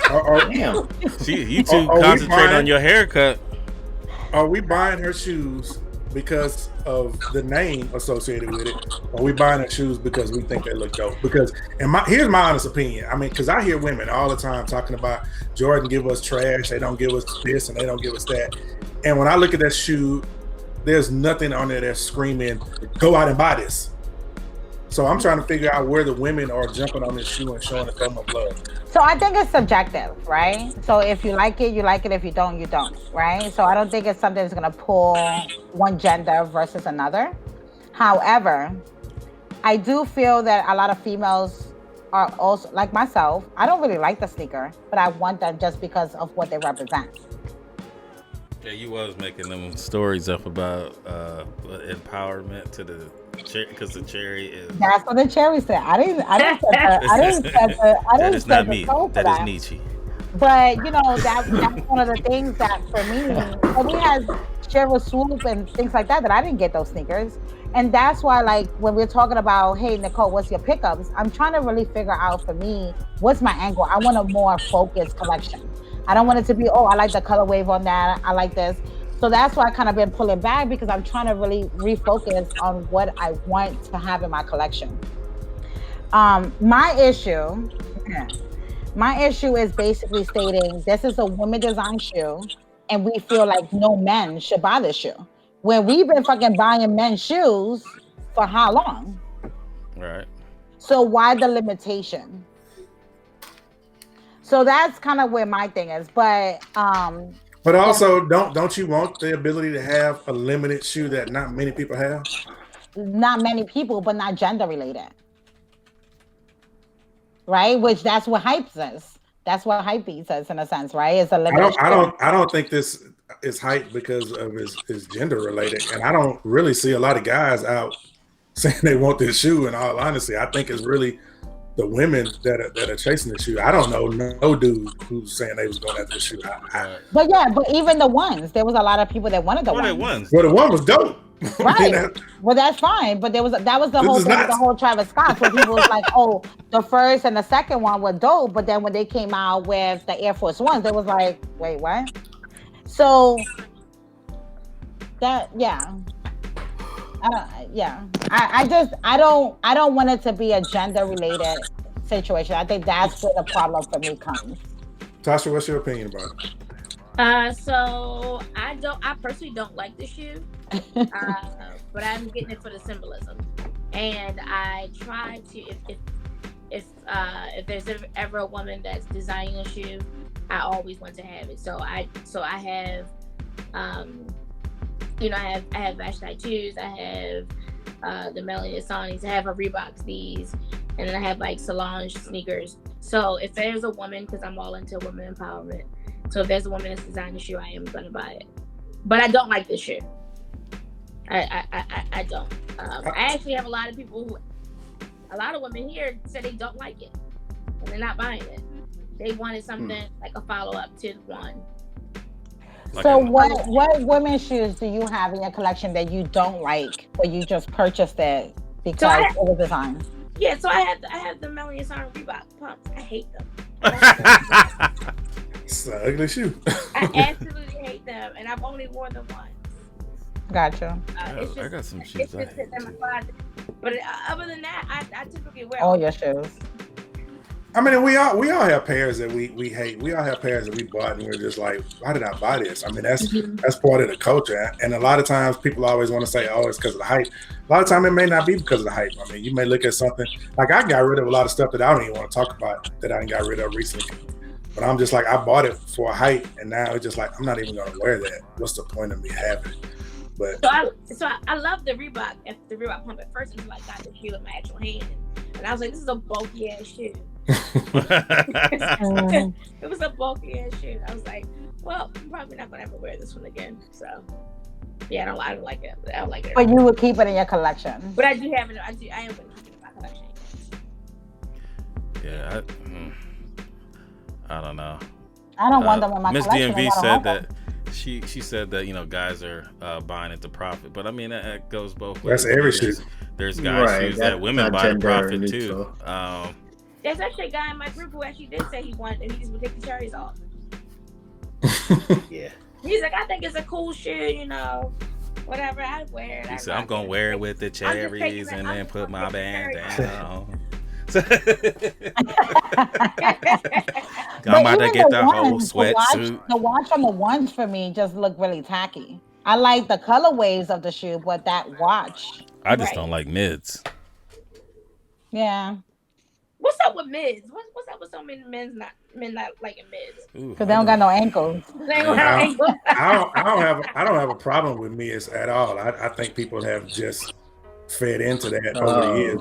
Damn. You two concentrate on your haircut. Are we buying her shoes because of the name associated with it? Or are we buying her shoes because we think they look dope? Because here's my honest opinion. I mean, because I hear women all the time talking about Jordan give us trash, they don't give us this and they don't give us that. And when I look at that shoe, there's nothing on there that's screaming, go out and buy this. So I'm trying to figure out where the women are jumping on this shoe and showing it so much love. So I think it's subjective, right? So if you like it, you like it. If you don't, you don't, right? So I don't think it's something that's going to pull one gender versus another. However, I do feel that a lot of females are also, like myself, I don't really like the sneaker, but I want them just because of what they represent. Yeah, you was making them stories up about empowerment to the because the cherry is. That's what the cherry said. I didn't That is not me. That is Nietzsche. But you know that's one of the things that for me, we had Cheryl Swoop and things like that I didn't get those sneakers, and that's why like when we're talking about, hey Nicole, what's your pickups? I'm trying to really figure out for me what's my angle. I want a more focused collection. I don't want it to be, I like the color wave on that. I like this. So that's why I kind of been pulling back because I'm trying to really refocus on what I want to have in my collection. My issue is basically stating this is a women design shoe and we feel like no men should buy this shoe. When we've been fucking buying men's shoes for how long? Right. So why the limitation? So that's kind of where my thing is. But also, don't you want the ability to have a limited shoe that not many people have? Not many people, but not gender related, right? Which that's what hype says. That's what hype says in a sense, right? It's a limited. I don't think this is hype because of his gender related, and I don't really see a lot of guys out saying they want this shoe. In all honesty, I think it's really the women that are chasing the shoe. I don't know no dude who's saying they was going after the shoe. But even the ones, there was a lot of people that wanted the ones. Well, the one was dope. Right. Well, that's fine. But that was the whole thing with the whole Travis Scott. Where people was like, the first and the second one were dope. But then when they came out with the Air Force Ones, they was like, wait, what? So that, yeah. I don't want it to be a gender related situation. I think that's where the problem for me comes. Tasha, what's your opinion about it? So I personally don't like the shoe, but I'm getting it for the symbolism, and I try to if there's ever a woman that's designing a shoe, I always want to have it. So I have I have Ashlight 2s, I have the Melody Ehsani's, I have a Reeboks these, and then I have like Solange sneakers. So if there's a woman, because I'm all into women empowerment, so if there's a woman that's designing a shoe, I am gonna buy it. But I don't like this shoe. I don't. I actually have a lot of women here say they don't like it, and they're not buying it. They wanted something like a follow-up to one. So what women's shoes do you have in your collection that you don't like, but you just purchased it because it was designed? Yeah, so I have the Melody Ehsani Reebok pumps. I hate them. It's an ugly shoe. I absolutely hate them, and I've only worn them once. Gotcha. I got some shoes I hate too. But other than that, I typically wear all your shoes. I mean, we all have pairs that we hate. We all have pairs that we bought and we're just like, why did I buy this? I mean, that's part of the culture. And a lot of times people always want to say, it's because of the hype. A lot of times it may not be because of the hype. I mean, you may look at something like I got rid of a lot of stuff that I don't even want to talk about that I got rid of recently. But I'm just like, I bought it for a hype, and now it's just like, I'm not even going to wear that. What's the point of me having it? But so I love the Reebok pump at first until I got the shoe in my actual hand. And I was like, this is a bulky ass shoe. It was a bulky ass shoe. I was like, well, I'm probably not gonna ever wear this one again. So yeah, I don't like it. I don't like it. But you would keep it in your collection. But I do have it. I am gonna keep it in my collection. Yeah, I don't know. I don't want them in my Miss collection. DMV said that she said that guys are buying it to profit, but I mean that goes both ways. That's every shoe. There's guys shoes that women buy to profit too. There's actually a guy in my group who actually did say he just would take the cherries off. Yeah. He's like, I think it's a cool shoe, whatever. I'd wear it. He said, I'm gonna wear it with the cherries and then put my band down. I'm about to get the whole sweatsuit. The watch on the ones for me just look really tacky. I like the colorways of the shoe, but that watch. I just don't like mids. Yeah. What's up with mids? What's up with so many men not liking mids? Because they don't got no ankles. They don't have ankles. I don't have a problem with mids at all. I think people have just fed into that over the years.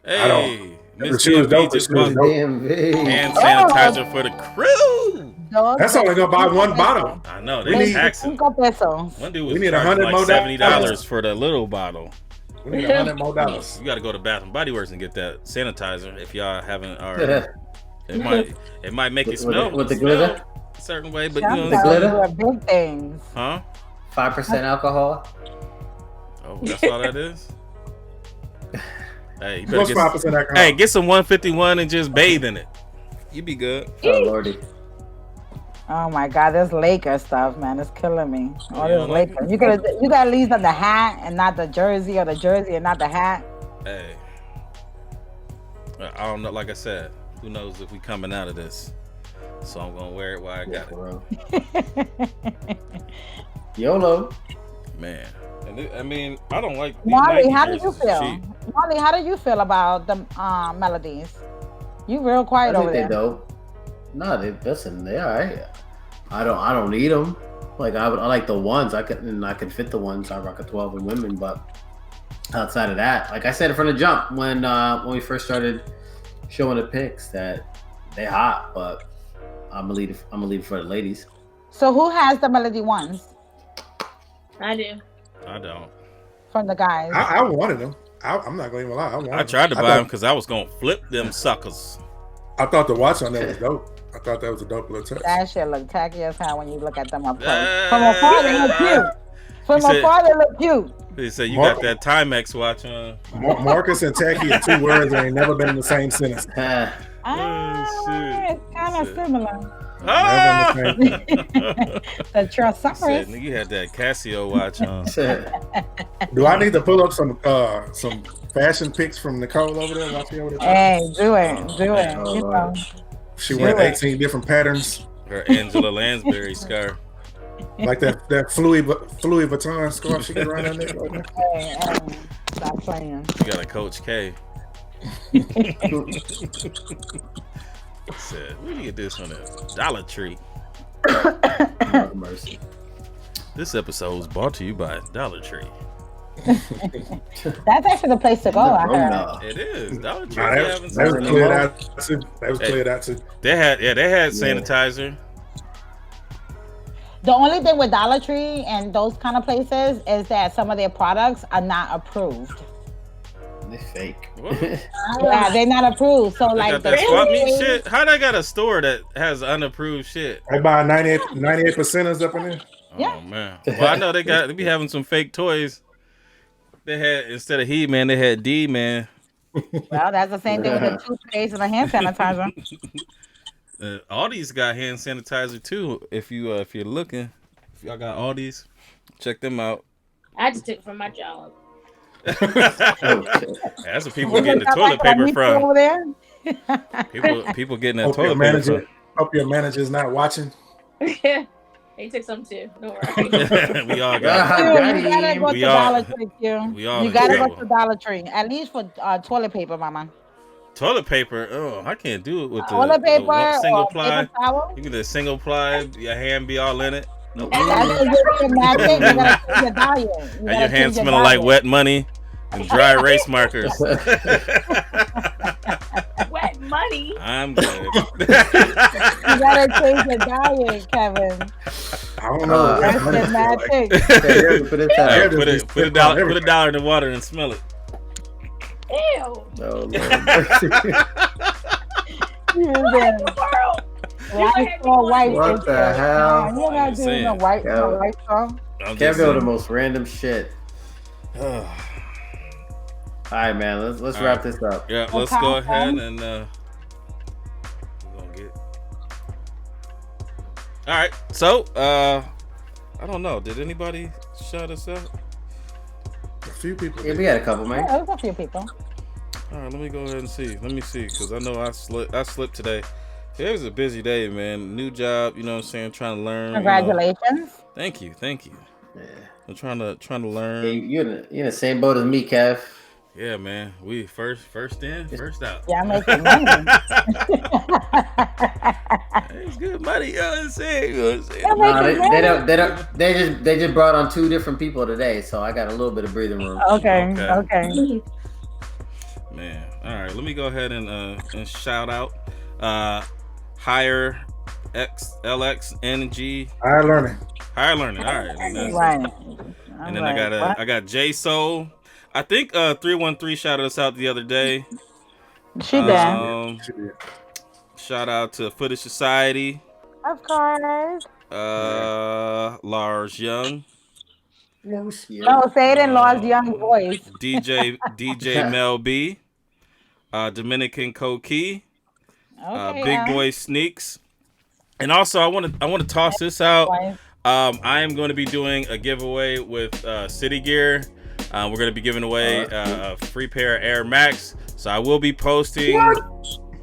Hey, Miss DMV just bought hand sanitizer for the crew. That's only gonna buy one bottle. I know they taxing. One dude was charging like $70 for the little bottle. We need $100 more. You got to go to Bath and Body Works and get that sanitizer if y'all haven't already. It might make it smell with the glitter a certain way, but the glitter big things. Huh? 5% alcohol. Oh, that's all that is. Hey, you better What's 5% alcohol? Hey, get some 151 and just bathe in it. You be good. Oh lordy. Oh my God, this Laker stuff, man, it's killing me. All this Laker. You gotta leave on the hat and not the jersey, or the jersey and not the hat. Hey, I don't know. Like I said, who knows if we coming out of this? So I'm gonna wear it while I got it. YOLO, man. And I mean, I don't like. Marley, how did you feel? Marley, how do you feel about the melodies? You real quiet over there. They dope. No, they all right. I don't need them. Like I like the ones. I can fit the ones. I rock a 12 in women, but outside of that, like I said from the jump when we first started showing the pics, that they hot, but I'm gonna leave it for the ladies. So who has the melody ones? I do. I don't. From the guys. I wanted them. I'm not gonna even lie. I tried to buy them because I was gonna flip them suckers. I thought the watch on there was dope. I thought that was a dope little touch. That shit look tacky as hell when you look at them up close. From afar, they look cute. From afar, they look cute. They say you got that Timex watch on. Marcus and tacky are 2 words that ain't never been in the same sentence. It's kind of similar. The Trosaurus. You had that Casio watch on. Do I need to pull up some fashion pics from Nicole over there? Hey, do it. You know. She wears 18 different patterns. Her Angela Lansbury scarf. Like that Louis Vuitton scarf she got around her neck right now. Hey, stop playing. You got a Coach K. Said, where do you get this from? Dollar Tree. Mercy. This episode was brought to you by Dollar Tree. That's actually the place to go. I heard. It is Dollar Tree. That was cleared out too. Cleared out too. They had sanitizer. The only thing with Dollar Tree and those kind of places is that some of their products are not approved. They fake. Yeah, they're not approved. So they like got that swap meet shit. How they got a store that has unapproved shit? They buy 98%ers up in there. Yeah. Oh man. Well, I know they be having some fake toys. They had, instead of He-Man, they had D-Man. Well, that's the same thing with the toothpaste and the hand sanitizer. Aldi's got hand sanitizer too. If you're looking, if y'all got Aldi's, check them out. I just took it from my job. That's what people getting the toilet paper from. Over there? people getting that toilet paper from. Hope your manager's not watching. He took some too. Don't worry. We all got it. You gotta go to Dollar Tree, Q. You gotta go to Dollar Tree. At least for toilet paper, mama. Toilet paper? Oh, I can't do it with toilet paper single ply. Paper towel. You get a single ply, your hand be all in it. Nope. And your hands smelling like wet money and dry erase markers. Wet money. I'm good. You gotta change your diet, Kevin. I don't know. That's the magic. Put a dollar in the water and smell it. Ew. No, What the hell? You're not doing no white song. Kev know the most random shit. All right, man. Let's wrap this up. Yeah, let's go ahead and we're gonna get. All right, so I don't know. Did anybody shout us out? A few people. Yeah, we had a couple, man. Yeah, there was a few people. All right, let me go ahead and see. Let me see, because I know I slipped today. It was a busy day, man. New job, you know what I'm saying? Trying to learn. Congratulations. You know. Thank you. Yeah. I'm trying to learn. Yeah, you're in the same boat as me, Kev. Yeah, man. We first in, first out. Yeah, I'm making money. It's good money, you know what I'm saying? They just brought on 2 different people today, so I got a little bit of breathing room. Okay. Man, all right. Let me go ahead and shout out Higher LX Higher Learning. All right. And then I got J Soul. I think 313 shouted us out the other day. She did. Shout out to Footage Society. Of course. Lars Young. No, say it in Lars Young voice. DJ Mel B. Dominican Koki. Big Boy Sneaks. And also I want to toss this out. I am going to be doing a giveaway with City Gear. We're going to be giving away a free pair of Air Max. So I will be posting.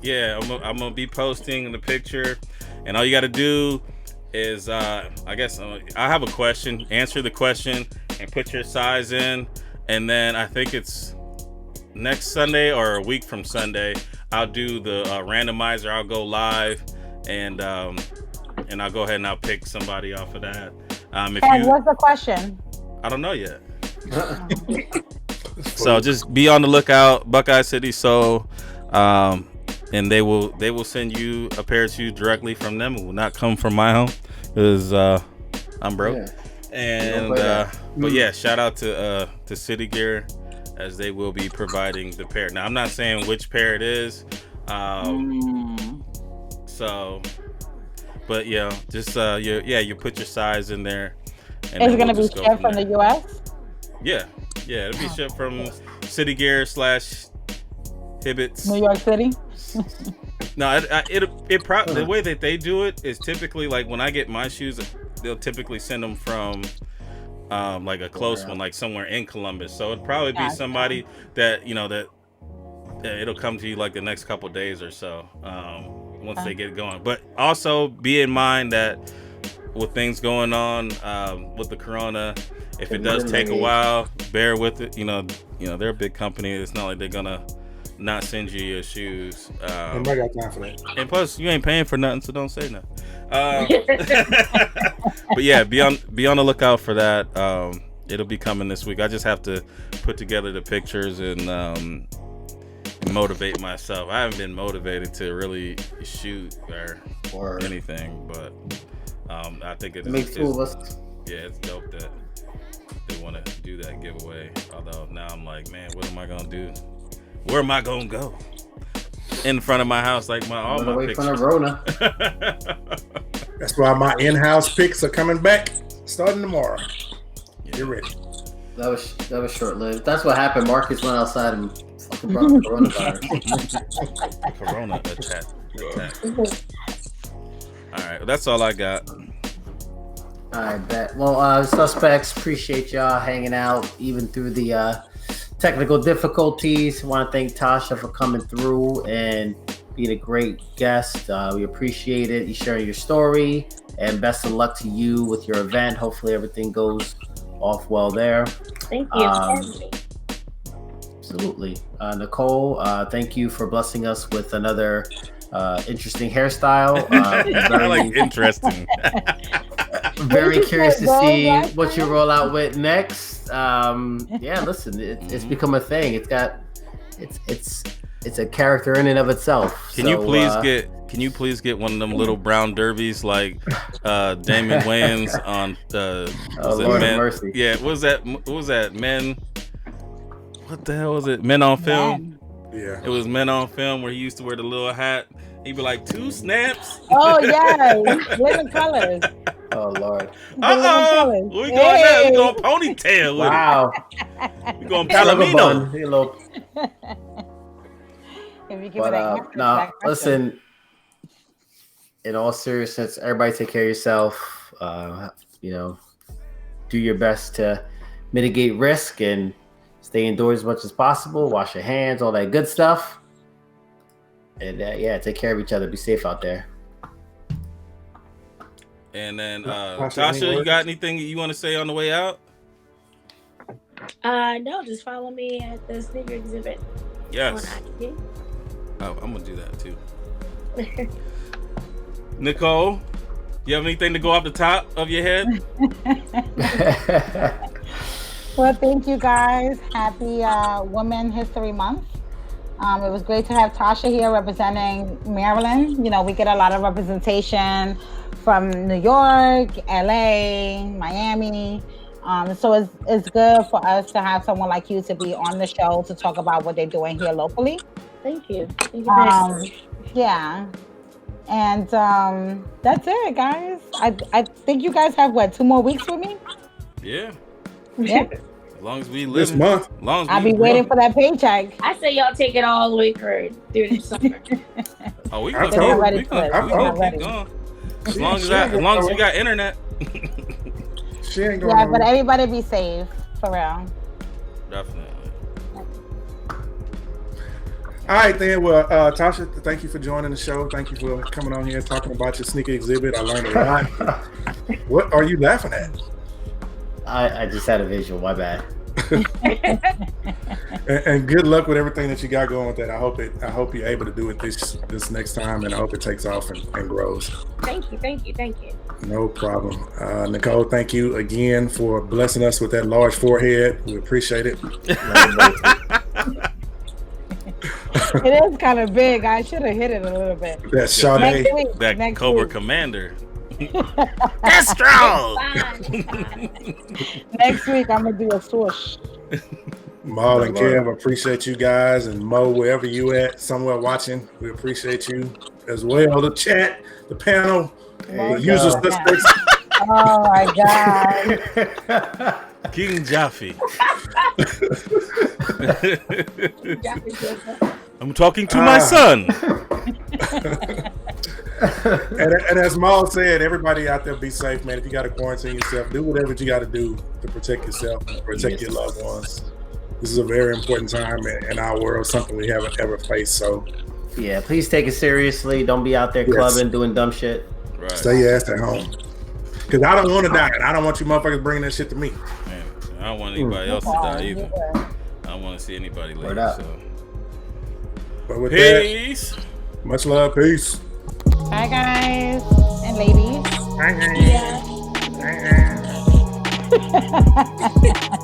Yeah, I'm going to be posting the picture. And all you got to do is, I guess, I have a question. Answer the question and put your size in. And then I think it's next Sunday or a week from Sunday, I'll do the randomizer. I'll go live and I'll go ahead and I'll pick somebody off of that. What's the question? I don't know yet. So just be on the lookout, Buckeye City Soul, and they will send you a pair of shoes directly from them. It will not come from my home because I'm broke. Yeah. And but yeah, shout out to City Gear as they will be providing the pair. Now I'm not saying which pair it is. So, but yeah, just you put your size in there. And is it gonna be shipped from the US? Yeah, it'll be shipped from City Gear / Hibbits. New York City. No, the way that they do it is typically like when I get my shoes, they'll typically send them from like a close one, like somewhere in Columbus. So it'd probably be somebody that that it'll come to you like the next couple days or so once they get going. But also be in mind that with things going on with the corona, if it does take a while, bear with it. They're a big company. It's not like they're gonna not send you your shoes. Nobody got time for that. And plus, you ain't paying for nothing, so don't say nothing. But yeah, be on the lookout for that. It'll be coming this week. I just have to put together the pictures and motivate myself. I haven't been motivated to really shoot or anything, but I think it's dope that they want to do that giveaway. Although now I'm like, man, what am I gonna do? Where am I gonna go? In front of my house, like all my pictures. Rona. That's why my in-house picks are coming back starting tomorrow. Yeah. Get ready. That was short-lived. That's what happened. Marcus went outside and fucking brought the coronavirus. Corona attack. All right, that's all I got. All right, bet. Well, suspects, appreciate y'all hanging out even through the technical difficulties. I want to thank Tasha for coming through and being a great guest. We appreciate it. You sharing your story, and best of luck to you with your event. Hopefully everything goes off well there. Thank you. Absolutely. Nicole, thank you for blessing us with another interesting hairstyle. Very interesting. Very curious to see what you roll out with next. Listen, it's become a thing. It's it's a character in and of itself. Can you please get one of them little brown derbies like Damon Wayans on Lord Men? of Mercy. Yeah, what was that? Men. What the hell was it? Men on Film. Yeah. It was Men on Film where he used to wear the little hat. He'd be like 2 snaps. Oh yeah, living colors. Oh Lord. We going ponytail with Wow. it. We going Palomino. If you give it listen. In all seriousness, everybody take care of yourself. Do your best to mitigate risk and stay indoors as much as possible. Wash your hands, all that good stuff. And take care of each other. Be safe out there. And then Tasha, you got anything you want to say on the way out? No, just follow me at the sneaker exhibit. Yes. On IG. Oh, I'm gonna do that too. Nicole, you have anything to go off the top of your head? Well, thank you guys. Happy Women History Month. It was great to have Tasha here representing Maryland. You know, we get a lot of representation from New York, LA, Miami. So it's good for us to have someone like you to be on the show to talk about what they're doing here locally. Thank you. Thank you very much. Yeah. And that's it, guys. I think you guys have 2 more weeks with me? Yeah. Yeah. As long as we live this month. I'll be waiting for that paycheck. I say y'all take it all the way through the summer. Oh, we I'm gonna ready keep going. As long as we got internet. She ain't going. Yeah, but everybody be safe, for real. Definitely. All right, then. Well, Tasha, thank you for joining the show. Thank you for coming on here and talking about your sneaker exhibit. I learned a lot. What are you laughing at? I just had a visual. My bad. and good luck with everything that you got going with that. I hope you're able to do it this next time, and I hope it takes off and grows. Thank you. No problem. Nicole, thank you again for blessing us with that large forehead. We appreciate it. It is kind of big. I should have hit it a little bit. That Sade. That Cobra Commander. Destro! Next week, I'm going to do a swoosh. Maul and Kev, appreciate you guys. And Mo, wherever you at, somewhere watching, we appreciate you as well. The chat, the panel, the usual suspects. Oh, my God. King Jaffe. I'm talking to my son. and as Maul said, everybody out there be safe, man. If you got to quarantine yourself, do whatever you got to do to protect yourself and protect your loved ones. This is a very important time in our world, something we haven't ever faced. So, yeah, please take it seriously. Don't be out there clubbing, doing dumb shit. Right. Stay your ass at home. Because I don't want to die, and I don't want you motherfuckers bringing that shit to me. Man, I don't want anybody else to die either. I don't want to see anybody leave. So. But with peace. That, much love. Peace. Bye, guys and ladies. Yeah.